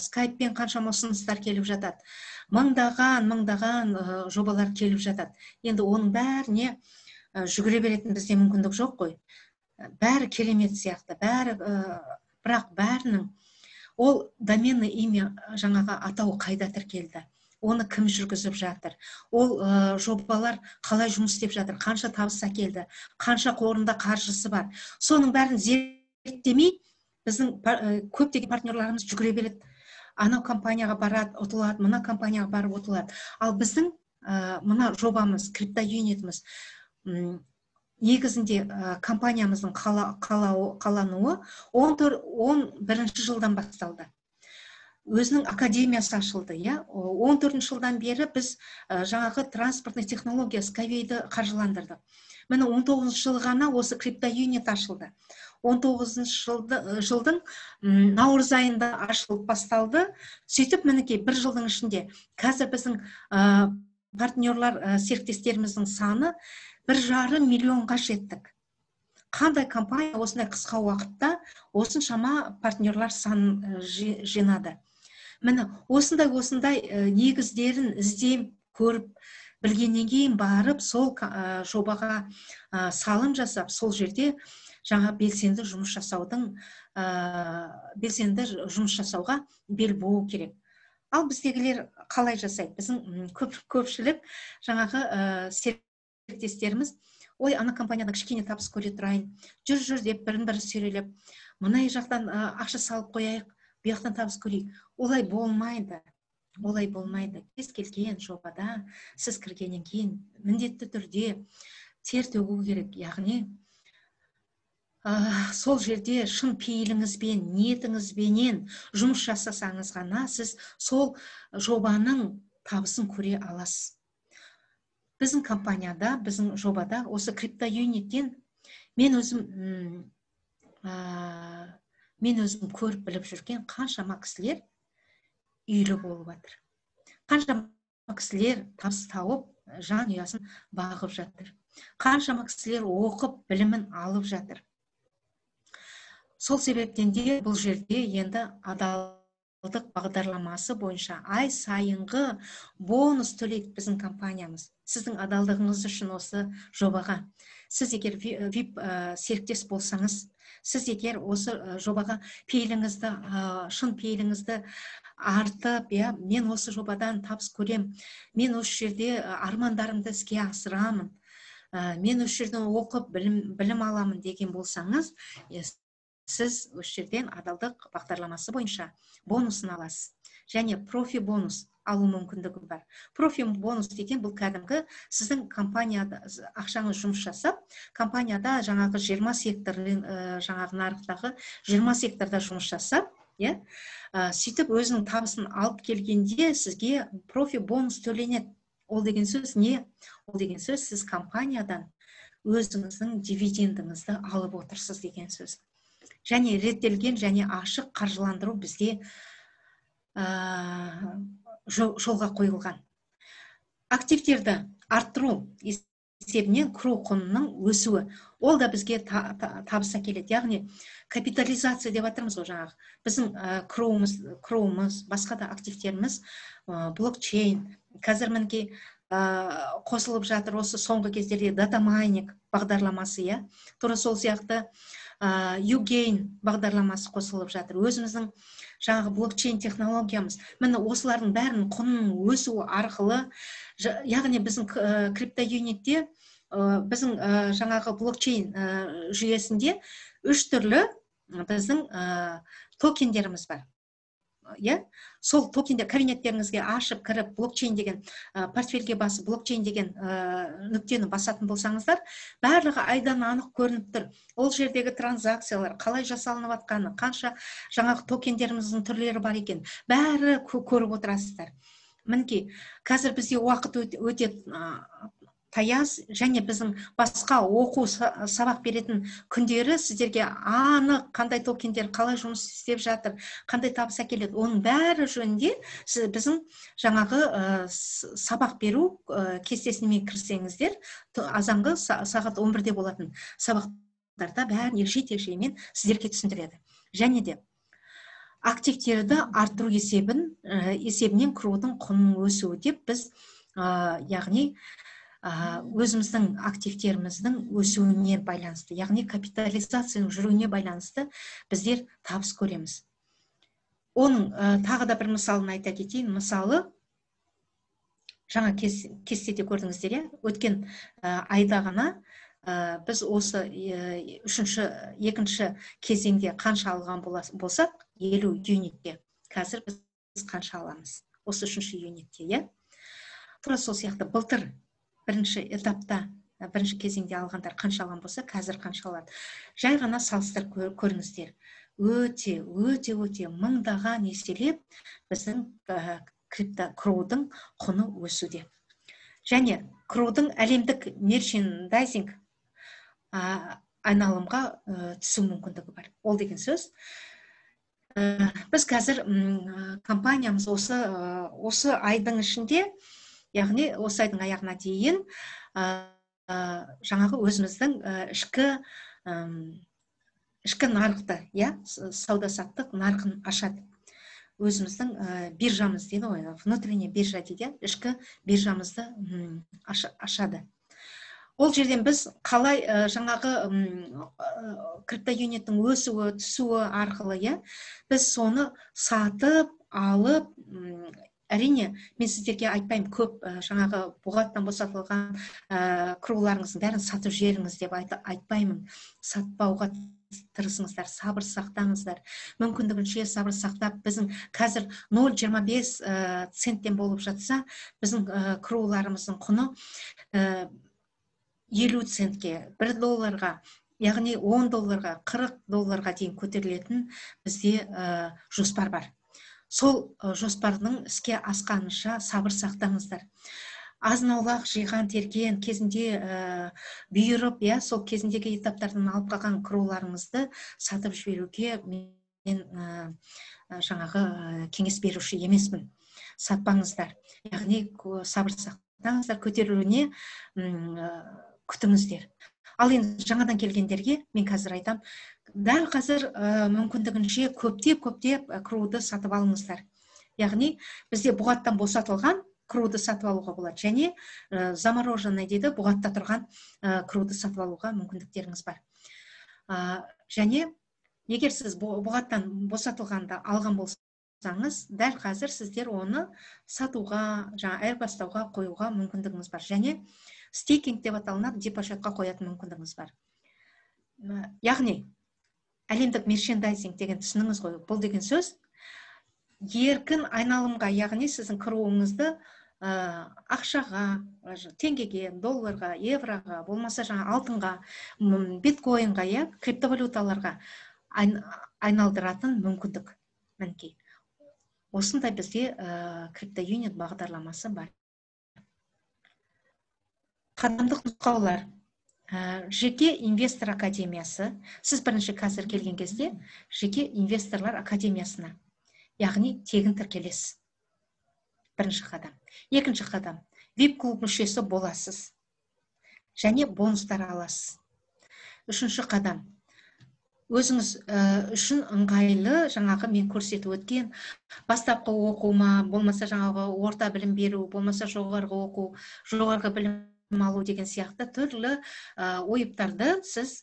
Skype-пен қаншама ұсыныстар келіп жатады. Мыңдаған жобалар келіп жатады. Енді оның бәріне жүгіре беретін бізде мүмкіндік жоқ қой. Бәрі керемет сияқты, бірақ бәрінің ол доменный имя жаңағы атауы қайда тіркелді? Оны кім жүргізіп жатыр? Ол жобалар қалай жұмыс істеп жатыр? Қанша табыс әкелді? Қанша қорында қаржысы бар? Соның бәрін зерттемей, біздің көптеген партнерларымыз жүгіре береді. Анау компанияға барады, ұтылады, мына компанияға барып ұтылады. Ал біздің мына жобамыз, CryptoUnit'іміз негізінде компаниямыздың қалануы 11 жылдан басталды. Өзінің академиясы ашылды, 14 жылдан бері біз жаңағы транспортный технология Skyway'ді қаржыландырдық. Міне 19 жыл ғана осы CryptoUnit ашылды. 19 жылдың наурыз айында ашылып басталды. Сөйтіп мінекей бір жылдың ішінде қазір біздің партнерлар серіктестеріміздің саны 1,5 миллионға жеттік. Қандай компания осындай қысқа уақытта осыншама партнерлар санын жинады? Міне осындай негіздерін іздеп көріп білгеннен кейін барып сол жобаға салым жасап, сол жерде жаңа белсенді жұмыс жасауға бел буу керек. Ал біздегілер қалай жасайды? Біздің көпшілік жаңағы серіктестеріміз, ой, ана компаниядан кішкене табыс көре тұрайын, жүр деп бірін-бірі сөйлеп, мына жақтан ақша салып қояйық, бұяқтан табыс көрейік. Олай болмайды. Кез келген жобада сіз кіргеннен кейін міндетті түрде тер төгу керек. Яғни сол жерде шын пейіліңізбен, ниетіңізбенен жұмыс жасасаңыз ғана сіз сол жобаның табысын көре аласыз. Біздің компанияда, біздің жобада осы криптоюниттен мен өзім көріп біліп жүрген қаншама кісілер үйлі болып жатыр. Қаншама кісілер табыс тауып, жан ұясын бағып жатыр. Қаншама кісілер оқып, білімін алып жатыр. Сол себептен де бұл жерде енді адалдық бағдарламасы бойынша ай сайынғы бонус төлейді біздің компаниямыз. Сіздің адалдығыңыз үшін осы жобаға. Сіз егер VIP серіктес болсаңыз, сіз егер осы жобаға пейіліңізді, шын пейіліңізді артып, мен осы жобадан табыс көрем, мен осы жерде армандарымды іске асырамын, мен осы жерден оқып білім аламын деген болсаңыз, сіз осы жерден адалдық бағдарламасы бойынша бонусын аласыз. Және профи бонус алу мүмкіндігі бар. Профи бонус деген бұл кәдімгі сіздің компанияда ақшаңыз жұмыс жасап, компанияда жаңағы 20 сектор, жаңағы нарықтағы 20 секторда жұмыс жасап, сөйтіп өзінің табысын алып келгенде сізге профи бонус төленеді. Ол деген сөз не? Ол деген сөз сіз компаниядан өзіңіздің дивидендіңізді алып отырсыз деген сөз. Және реттелген және ашық қаржыландыру бізде жолға қойылған. Активтерді арттыру есебінен кру құнының өсуі. Ол да бізге табыс әкеледі. Яғни капитализация деп жатырмыз ғой жаңағы. Біздің круымыз, басқа да активтеріміз, блокчейн, қазір мінекей қосылып жатыр осы соңғы кездерде дата майнинг бағдарламасы, тура сол сияқты YouGain бағдарламасы қосылып жатыр. Өзіміздің жаңағы блокчейн технологиямыз. Міне осылардың бәрінің құнының өсуі арқылы, яғни біздің криптоюнитте, біздің жаңағы блокчейн жүйесінде 3 түрлі біздің токендеріміз бар. Сол токендер кабинеттеріңізге ашып кіріп блокчейн деген портфельге басып блокчейн деген нүктені басатын болсаңыздар, барлығы айдан анық көрініп тұр. Ол жердегі транзакциялар қалай жасалынып жатқаны, қанша жаңағы токендеріміздің түрлері бар екен, бәрі көріп отырасыздар. Мінекей, қазір бізде уақыт өте таяз, және біздің басқа оқу сабақ беретін күндері сіздерге анық қандай токендер қалай жұмыс істеп жатыр, қандай табыс әкеледі, оның бәрі жөнінде біздің жаңағы сабақ беру кестесіне кірсеңіздер, азанғы сағат 11-де болатын сабақтарда бәрін егжей-тегжеймен сіздерге түсіндіреді. Және де активтерді арттыру есебінен крудың құнының өсуі деп біз, яғни өзіміздің активтеріміздің өсуіне байланысты, яғни капитализацияның жүруіне байланысты біздер табыс көреміз. Оның тағы да бір мысалын айта кетейін. Мысалы, жаңа кестеде көрдіңіздер, өткен айда ғана біз осы екінші кезеңде қанша алған болсақ, 50 юнитке. Қазір біз қанша аламыз? Осы 3-ші юнитте, тура сол сияқты былтыр бірінші этапта, бірінші кезеңде алғандар қанша алған болса, қазір қанша алады. Жай ғана салыстыр көріңіздер. Өте мыңдаған еселеп біздің крудың құны өсуде. Және крудың әлемдік мерчендайзинг айналымға түсу мүмкіндігі бар. Ол деген сөз, біз қазір компаниямыз осы айдың ішінде Яғни осы айдың аяғына дейін жаңағы өзіміздің ішкі нарықты, сауда саттық нарқын ашады. Өзіміздің биржамыз дейді ғой, внутренний биржа дейді, ішкі биржамызды ашады. Ол жерден біз қалай жаңағы криптоюниттің өсуі, түсуі арқылы, біз соны сатып, алып, әрине, мен сіздерге айтпаймын, көп жаңағы бұғаттан босатылған круларыңыздың бәрін сатып жіберіңіз деп айтпаймын. Сатпауға тырысыңыздар, сабыр сақтаңыздар. Мүмкіндігінше сабыр сақтап, біздің қазір 0,25 центтен болып жатса, біздің круларымыздың құны 50 центке, $1, яғни $10, $40 дейін көтерілетін бізде жоспар бар. Сол жоспардың іске асқанынша сабыр сақтаңыздар. Азын-аулақ жиған терген кезінде бұйырып, сол кезіндегі этаптардан алып қалған круларыңызды сатып жіберуге мен жаңағы кеңес беруші емеспін. Сатпаңыздар. Яғни сабыр сақтаңыздар, көтерілуіне күтіңіздер. Ал енді жаңадан келгендерге мен қазір айтам, дәл қазір мүмкіндігінше көптеп круды сатып алыңыздар. Яғни бізде бұғаттан босатылған круды сатып алуға болады, және замороженный дейді, бұғатта тұрған круды сатып алуға мүмкіндіктеріңіз бар. Және егер сіз бұғаттан босатылғанда алған болсаңыз, дәл қазір сіздер оны сатуға, айырбастауға қоюға мүмкіндігіңіз бар. Және стейкинг деп аталынады, депозитқа қоятын мүмкіндігіңіз бар. Яғни әлемдік мерчендайзинг деген түсініңіз ғой, бұл деген сөз еркін айналымға, яғни сіздің кіруіңізді ақшаға, теңгеге, долларға, евроға, болмаса алтынға, биткоинға, криптовалюталарға айналдыратын мүмкіндік. Мінекей. Осындай бізде криптоюнит бағдарламасы бар. Қадамдық нұсқаулар. Жеке инвестор академиясы. Сіз бірінші қазір келген кезде жеке инвесторлар академиясына, яғни тегін тіркелесіз. Бірінші қадам. Екінші қадам. VIP-клуб мүшесі боласыз. Және бонустар аласыз. Үшінші қадам. Өзіңіз үшін ыңғайлы жаңағы мен көрсетіп өткен бастапқы оқума, болмаса жаңағы орта білім беру, болмаса жоғарғы оқу, жоғарғы білім алу деген сияқты түрлі ойыптарды сіз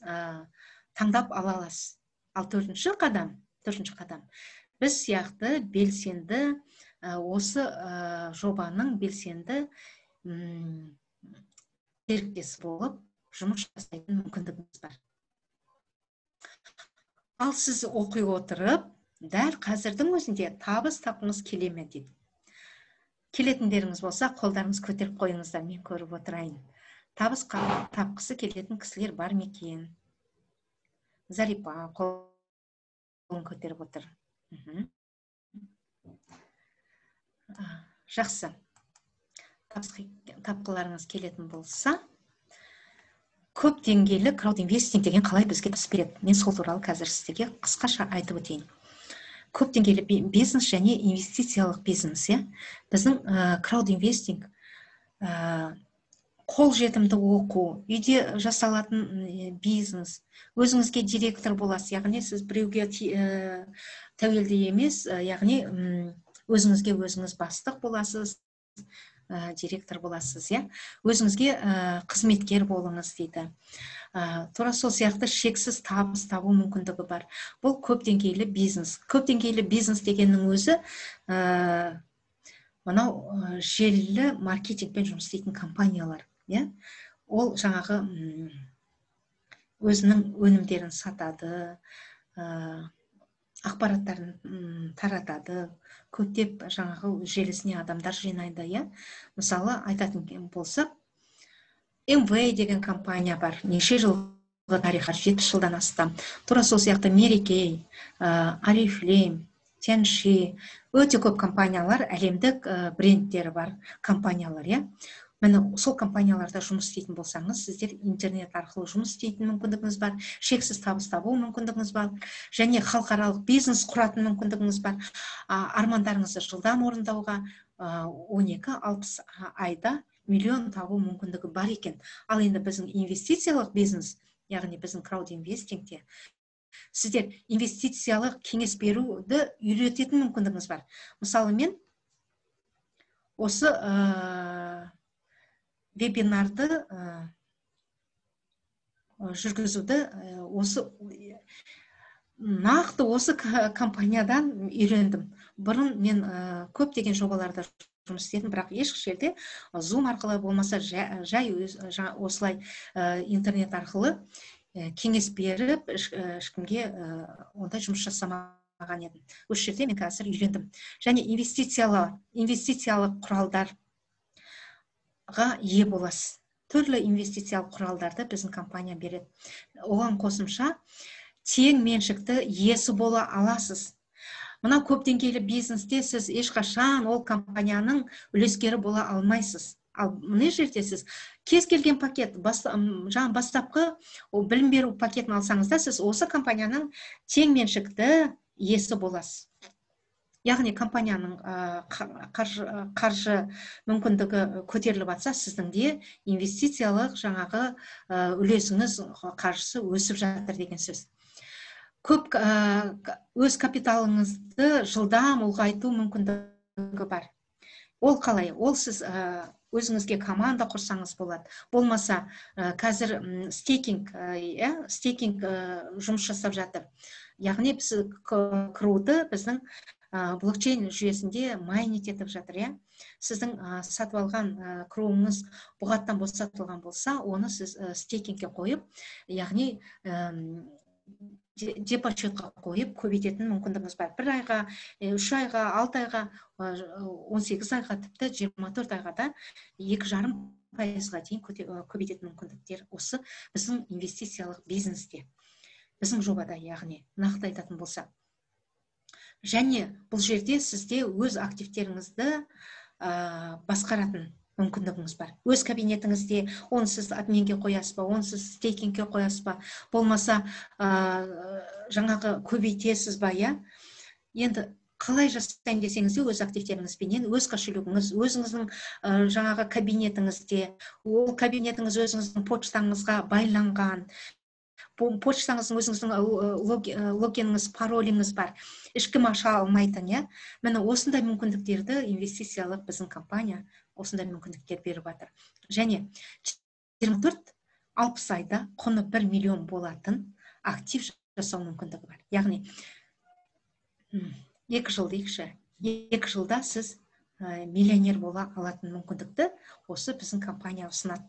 таңдап ала аласыз. Ал төртінші қадам. Біз сияқты белсенді, осы жобаның белсенді серіктесі болып жұмыс жасайтын мүмкіндігіңіз бар. Ал сіз оқи отырып, дәл қазірдің өзінде табыс тапқыңыз келе ме дейді. Келетіндеріңіз болса, қолдарыңыз көтеріп қойыңыздар, мен көріп отырайын. Табыс тапқысы келетін кісілер бар ма екен? Зарипа қолын көтеріп отыр. Жақсы. Тапқыларыңыз келетін болса, көп деңгейлі краудинвестинг деген қалай бізге табыс береді? Мен сол туралы қазір сіздерге қысқаша айтып өтейін. Көп деңгейлі бизнес және инвестициялық бизнес, біздің краудинвестинг, қолжетімді оқу, үйде жасалатын бизнес, өзіңізге директор боласыз, яғни сіз біреуге тәуелді емес, яғни өзіңізге өзіңіз бастық боласыз, директор боласыз, өзіңізге қызметкер болыңыз дейді. Тура сол сияқты шексіз табыс табу мүмкіндігі бар. Бұл көп деңгейлі бизнес. Көп деңгейлі бизнес дегеннің өзі мынау желілі маркетингпен жұмыс істейтін компаниялар. Ол жаңағы өзінің өнімдерін сатады, ақпараттарын таратады, көптеп жаңағы желісіне адамдар жинайды. Мысалы, айтатын болсақ, MV деген компания бар, неше жылғы тарихы, 7 жылдан астам. Тура сол сияқты Мерекей, Oriflame, Tianxi, өте көп компаниялар, әлемдік брендтері бар компаниялар. Міне сол компанияларда жұмыс істейтін болсаңыз, сіздер интернет арқылы жұмыс істейтін мүмкіндігіңіз бар, шексіз табыс табу мүмкіндігіңіз бар, және халықаралық бизнес құратын мүмкіндігіңіз бар. Армандарыңызды жылдам орындауға 12-60 айда миллион табу мүмкіндігі бар екен. Ал енді біздің инвестициялық бизнес, яғни біздің краудинвестингте сіздер инвестициялық кеңес беруді үйрететін мүмкіндігіңіз бар. Мысалы, мен осы вебинарды жүргізуді нақты осы компаниядан үйрендім. Бұрын мен көптеген жобаларда жұмыс істедім, бірақ ешбір жерде Zoom арқылы болмаса жай осылай интернет арқылы кеңес беріп ешкімге ондай жұмыс жасамаған едім. Осы жерде мен қазір үйрендім. Және инвестициялық құралдарға ие боласыз. Түрлі инвестициялық құралдарды біздің компания береді. Оған қосымша тең меншікті иесі бола аласыз. Мына көп деңгейлі бизнесте сіз ешқашан ол компанияның үлескері бола алмайсыз. Ал мына жерде сіз кез келген пакет, жаңа бастапқы білім беру пакетін алсаңыз да, сіз осы компанияның тең меншікті иесі боласыз. Яғни компанияның қаржы мүмкіндігі көтеріліп жатса, сіздің де инвестициялық жаңағы үлесіңіз, қаржысы өсіп жатыр деген сөз. Көп өз капиталыңызды жылдам ұлғайту мүмкіндігі бар. Ол қалай? Ол сіз өзіңізге команда құрсаңыз болады. Болмаса, қазір стейкинг жұмыс жасап жатыр. Яғни біз круды біздің блокчейн жүйесінде майнить етіп жатыр. Сіздің сатып алған круыңыз бұғаттан босатылған болса, оны сіз стейкингке қойып, яғни депозитқа қойып көбейтетін мүмкіндігіңіз бар. 1 айға, 3 айға, 6 айға, 18 айға, тіпті 24 айға да 2,5%-ға дейін көбейтетін мүмкіндіктер осы біздің инвестициялық бизнесте, біздің жобада, яғни нақты айтатын болса. Және бұл жерде сізде өз активтеріңізді басқаратын мүмкіндігіңіз бар. Өз кабинетіңізде оны сіз админге қоясыз ба, оны сіз стейкингке қоясыз ба, болмаса жаңағы көбейтесіз ба. Енді қалай жасайын десеңіз де, өз активтеріңізбенен, өз кошелегіңіз, өзіңіздің жаңағы кабинетіңізде, ол кабинетіңіз өзіңіздің почтаңызға байланған, почтаңыздың өзіңіздің логиніңіз, пароліңіз бар. Ешкім аша алмайтын. Міне осындай мүмкіндіктерді инвестициялық біздің компания осындай мүмкіндіктер беріп жатыр. Және 24-60 айда құны 1 миллион болатын актив жасау мүмкіндігі бар. Яғни 2 жылда сіз миллионер бола алатын мүмкіндікті осы біздің компания ұсынады.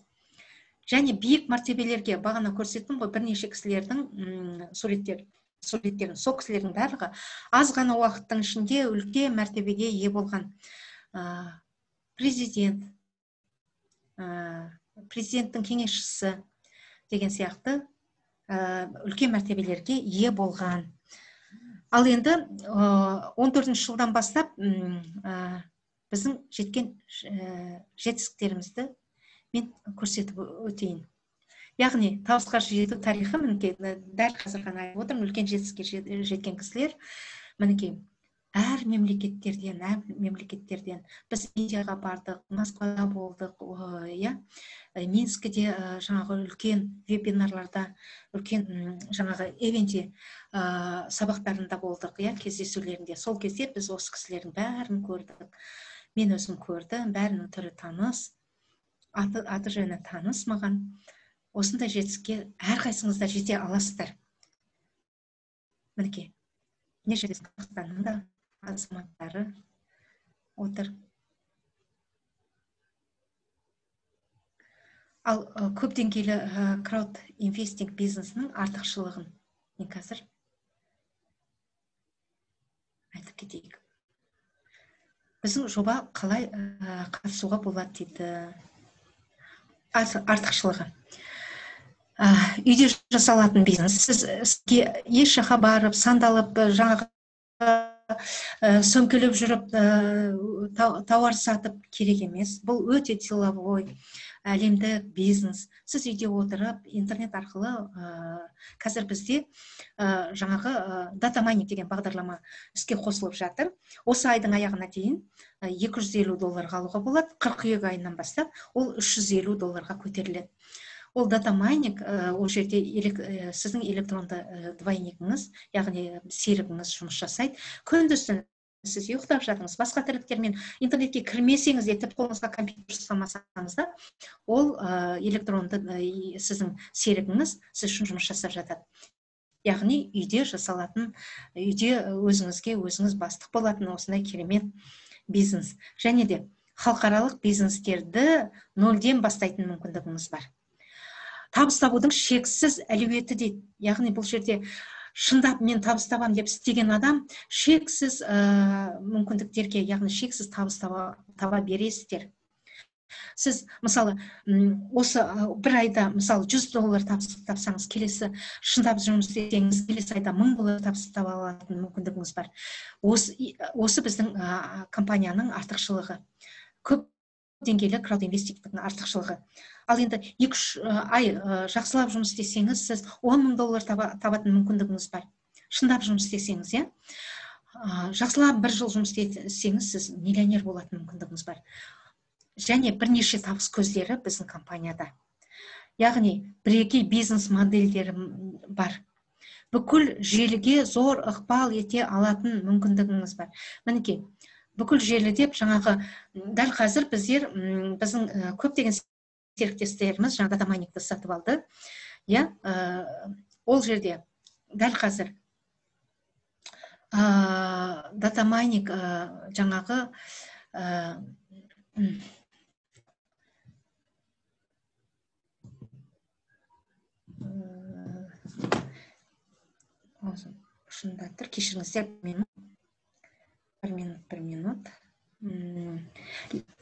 Және биік мәртебелерге, бағана көрсеттім ғой, бірнеше кісілердің суреттерін, сол кісілердің барлығы аз ғана уақыттың ішінде үлкен мәртебеге ие болған. Президенттің кеңесшісі деген сияқты үлкен мәртебелерге ие болған. Ал енді 14 жылдан бастап біздің жеткен жетістіктерімізді мен көрсетіп өтейін. Яғни табысқа жету тарихы, мінекей, дәл қазір ғана айтып отырмын, үлкен жетістікке жеткен кісілер, мінекей, әр мемлекеттерден біз Индияға бардық, Москвада болдық, Минскіде жаңағы үлкен вебинарларда, үлкен жаңағы эвенте сабақтарында болдық, кездесулерінде. Сол кезде біз осы кісілердің бәрін көрдік. Мен өзім көрдім, бәрінің түрі таныс, аты жөні таныс маған. Осындай жетістікке әрқайсыңыз да жете аласыздар. Мінекей, не жерде Қазақстанның да азаматтары отыр. Ал көп деңгейлі крауд инвестинг бизнесінің артықшылығын мен қазір айтып кетейік. Біздің жоба қалай қатысуға болады дейді. Артықшылығы. Үйде жасалатын бизнес. Сізге еш жаққа барып, сандалып, жаңағы сөмкелеп жүріп, тауар сатып керек емес. Бұл өте деловой, әлемдік бизнес. Сіз үйде отырып, интернет арқылы қазір бізде жаңағы дата майнинг деген бағдарлама іске қосылып жатыр. Осы айдың аяғына дейін $250 алуға болады. Қыркүйек айынан бастап ол $350 көтеріледі. Ол дата майнинг, ол жерде сіздің электронды двойнигіңіз, яғни серігіңіз жұмыс жасайды. Күндіз-түн сіз ұйықтап жатыңыз, басқа тірліктермен интернетке кірмесеңіз де, тіпті қолыңызға компьютер ұстамасаңыз да, ол электронды сіздің серігіңіз сіз үшін жұмыс жасап жатады. Яғни үйде жасалатын, үйде өзіңіз бастық болатын осындай керемет бизнес. Және де халықаралық бизнестерді нөлден бастайтын мүмкіндігіңіз бар. Табыс табудың шексіз әлеуеті дейді. Яғни бұл жерде шындап мен табыс табам деп істеген адам шексіз мүмкіндіктерге, яғни шексіз табыс таба бересіздер. Сіз мысалы осы бір айда мысалы $100 табыс тапсаңыз, келесі шындап жұмыс істесеңіз, келесі айда $1000 табыс таба алатын мүмкіндігіңіз бар. Осы біздің компанияның артықшылығы. Көп деңгейлі краудинвестингтің артықшылығы. Ал енді 2-3 ай жақсылап жұмыс істесеңіз, сіз $10,000 табатын мүмкіндігіңіз бар. Шындап жұмыс істесеңіз, жақсылап 1 жыл жұмыс істесеңіз, сіз миллионер болатын мүмкіндігіңіз бар. Және бірнеше табыс көздері біздің компанияда. Яғни бірегей бизнес модельдері бар. Бүкіл желіге зор ықпал ете алатын мүмкіндігіңіз бар. Мінекей, бүкіл желі деп жаңағы дәл қазір біздің көптеген серіктестеріміз жаңа дата майнингті сатып алды. Ол жерде дәл қазір дата майнинг жаңағы шында тұр, кешіріңіздер, бір минут.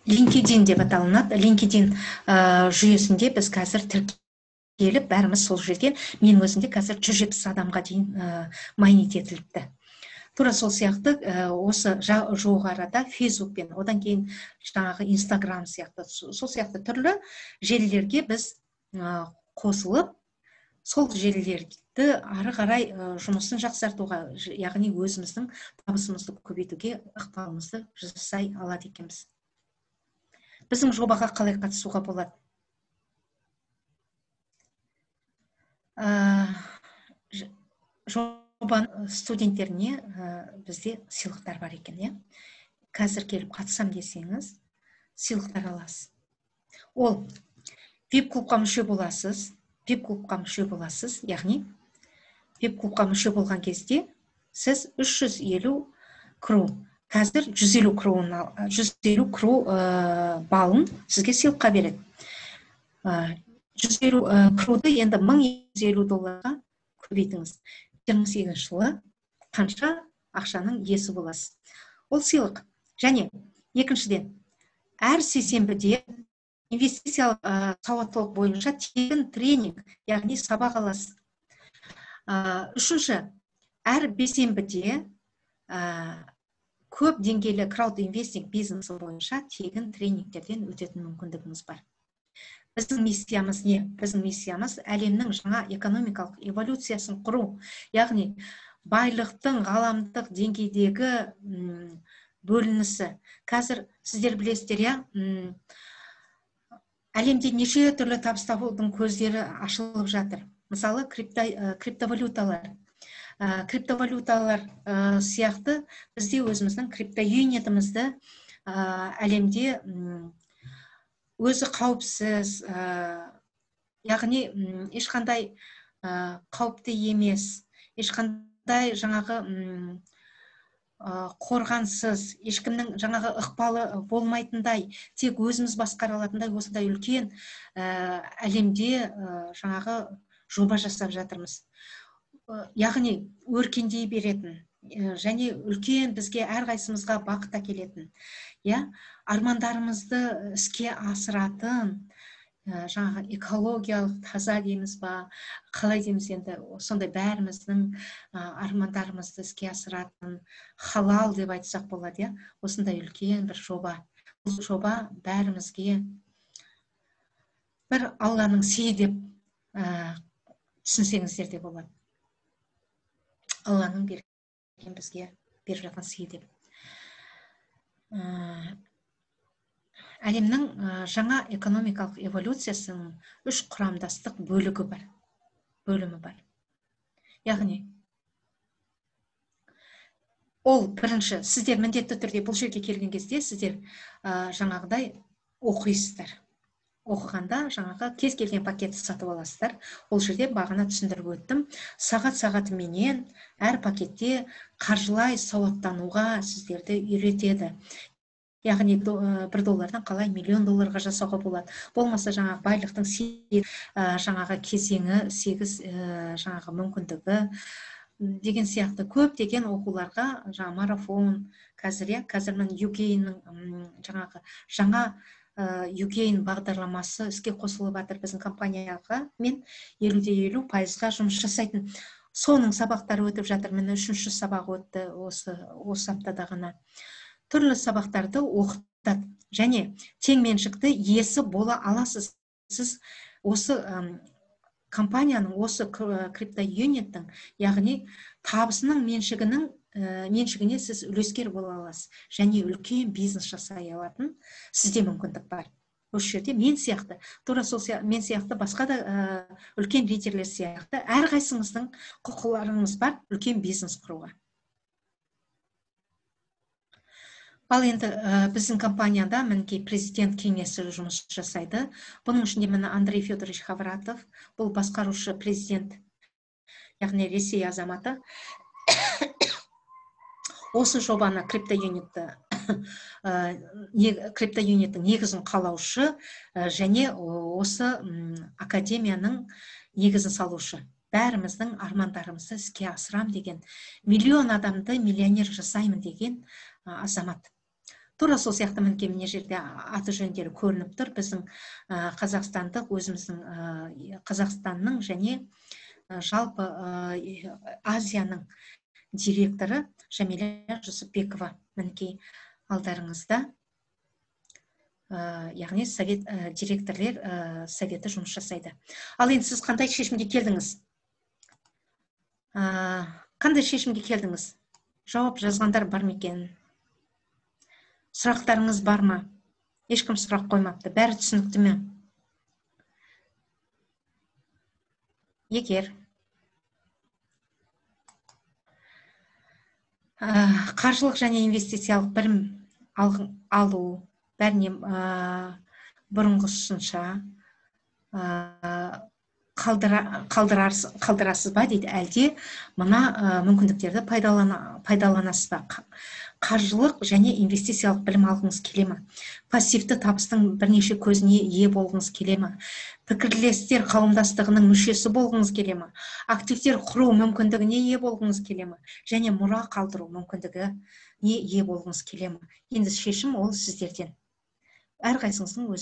LinkedIn деп аталынады. LinkedIn жүйесінде біз қазір тіркеліп, бәріміз сол жерден, менің өзімде қазір 170 адамға дейін майнинг етіліпті. Тура сол сияқты осы жуық арада Facebook пен, одан кейін жаңағы Instagram сияқты, сол сияқты түрлі желілерге біз қосылып, сол желілерді ары қарай жұмысын жақсартуға, яғни өзіміздің табысымызды көбейтуге ықпалымызды жасай алады екенбіз. Біздің жобаға қалай қатысуға болады? Жобаның студенттеріне бізде сыйлықтар бар екен. Қазір келіп қатысам десеңіз, сыйлықтар аласыз. Ол VIP-клубқа мүше боласыз. VIP-клубқа мүше боласыз, яғни VIP-клубқа мүше болған кезде сіз 350 кру, қазір 150 кру балын сізге сыйлыққа береді. 150 круды енді $1150 көбейтіңіз. 28 жылы қанша ақшаның иесі боласыз. Ол сыйлық. Және екіншіден, әр сейсенбіде инвестициялық сауаттылық бойынша тегін тренинг, яғни сабақ аласыз. Үшінші, әр бейсенбіде көп деңгейлі краудинвестинг бизнесі бойынша тегін тренингтерден өтетін мүмкіндігіңіз бар. Біздің миссиямыз не? Біздің миссиямыз әлемнің жаңа экономикалық эволюциясын құру, яғни байлықтың ғаламдық деңгейдегі бөлінісі. Қазір сіздер білесіздер, әлемде неше түрлі табыс табудың көздері ашылып жатыр. Мысалы, криптовалюталар. Криптовалюталар сияқты бізде өзіміздің криптоюнитімізді әлемде өзі қауіпсіз, яғни ешқандай қауіпті емес, ешқандай жаңағы қорғансыз, ешкімнің жаңағы ықпалы болмайтындай, тек өзіміз басқара алатындай осындай үлкен әлемде жаңағы жоба жасап жатырмыз. Яғни өркендей беретін, және үлкен бізге әрқайсымызға бақыт әкелетін, армандарымызды іске асыратын, жаңағы экологиялық таза дейміз ба, қалай дейміз енді, сондай бәріміздің армандарымызды іске асыратын, халал деп айтсақ болады, осындай үлкен бір жоба. Бұл жоба бәрімізге бір Алланың сыйы деп түсінсеңіздер де болады. Алланың берген бізге беріп жатқан сыйы деп. Әлемнің жаңа экономикалық эволюциясының 3 құрамдастық бөлімі бар. Яғни, ол бірінші, сіздер міндетті түрде бұл жерге келген кезде сіздер жаңағыдай оқисыздар. Оқығанда жаңағы кез келген пакетті сатып аласыздар. Ол жерде бағана түсіндіріп өттім. Сағат-сағатыменен әр пакетте қаржылай сауаттануға сіздерді үйретеді. Яғни $1 қалай $1 миллион жасауға болады. Болмаса жаңағы байлықтың жаңағы кезеңі, 8 жаңағы мүмкіндігі деген сияқты көптеген оқуларға, жаңа марафон, қазір мен UK-ның жаңағы жаңа UK-ның бағдарламасы іске қосылып жатыр біздің компанияға. Мен 50% жұмыс жасайтын. Соның сабақтары өтіп жатыр. Мен 3-ші сабақ өтті осы аптада ғана. Түрлі сабақтарды оқытады және тең меншікті иесі бола аласыз. Сіз осы компанияның, осы криптоюниттің, яғни табысының меншігіне сіз үлескер бола аласыз және үлкен бизнес жасай алатын сізде мүмкіндік бар. Осы жерде мен сияқты, тура сол мен сияқты басқа да үлкен лидерлер сияқты әрқайсыңыздың құқыларыңыз бар үлкен бизнес құруға. Ал енді біздің компанияда мінекей президент кеңесі жұмыс жасайды. Бұның ішінде міне Андрей Федорович Хавратов, бұл басқарушы президент, яғни Ресей азаматы. Осы жобаны криптоюниттің негізін қалаушы және осы академияның негізін салушы. Бәріміздің армандарымызды іске асырам деген, миллион адамды миллионер жасаймын деген азамат. Тура сол сияқты мінекей мына жерде аты жөндері көрініп тұр. Біздің қазақстандық, өзіміздің Қазақстанның және жалпы Азияның директоры Жамиля Жүсіпбекова мінекей алдарыңызда. Яғни директорлер советі жұмыс жасайды. Ал енді сіз қандай шешімге келдіңіз? Қандай шешімге келдіңіз? Жауап жазғандар бар ма екен? Сұрақтарыңыз бар ма? Ешкім сұрақ қоймапты. Бәрі түсінікті ме? Егер қаржылық және инвестициялық білім алу бәріне бұрынғысынша қалдырасыз ба дейді, әлде мына мүмкіндіктерді пайдаланасыз ба? Қаржылық және инвестициялық білім алғыңыз келе ме? Пассивті табыстың бірнеше көзіне ие болғыңыз келе ме? Пікірлестер қауымдастығының мүшесі болғыңыз келе ме? Активтер құру мүмкіндігіне ие болғыңыз келе ме? Және мұра қалдыру мүмкіндігіне ие болғыңыз келе ме? Енді шешім ол сіздерден. Әрқайсыңыздың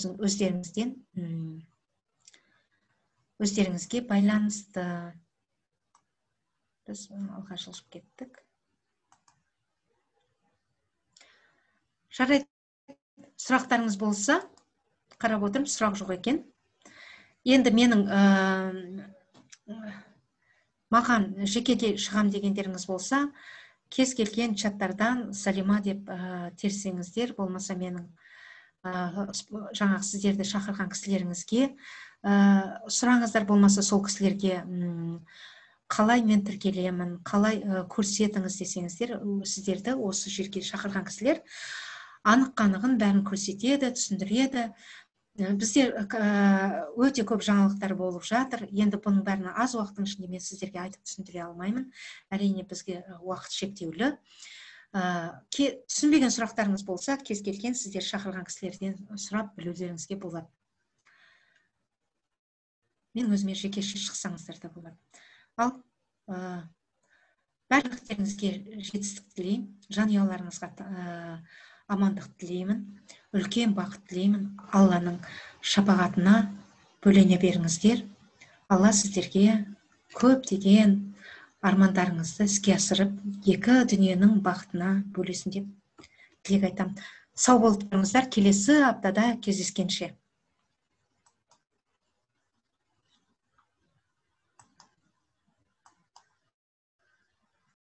өздеріңізге байланысты. Біз алға жылжып кеттік. Жарайды, сұрақтарыңыз болса, қарап отырмын, сұрақ жоқ екен. Енді менің маған жекеге шығам дегендеріңіз болса, кез келген чаттардан Салима деп терсеңіздер, болмаса менің жаңағы сіздерді шақырған кісілеріңізге сұраңыздар, болмаса сол кісілерге қалай мен тіркелемін, қалай көрсетіңіз десеңіздер, сіздерді осы жерге шақырған кісілер анық-қанығын бәрін көрсетеді, түсіндіреді. Бізде өте көп жаңалықтар болып жатыр. Енді бұның бәрін аз уақыттың ішінде мен сіздерге айтып түсіндіре алмаймын. Әрине бізге уақыт шектеулі. Түсінбеген сұрақтарыңыз болса, кез келген сіздер шақырған кісілерден сұрап білулеріңізге болады. Мен өзіме жекеше шықсаңыздар да болады. Ал барлықтарыңызге жетістік тілеймін, жанұяларыңызға амандық тілеймін, үлкен бақыт тілеймін. Алланың шапағатына бөлене беріңіздер. Алла сіздерге көптеген армандарыңызды іске асырып, екі дүниенің бақытына бөлесін деп тілек айтамын. Сау болып тұрыңыздар, келесі аптада кездескенше.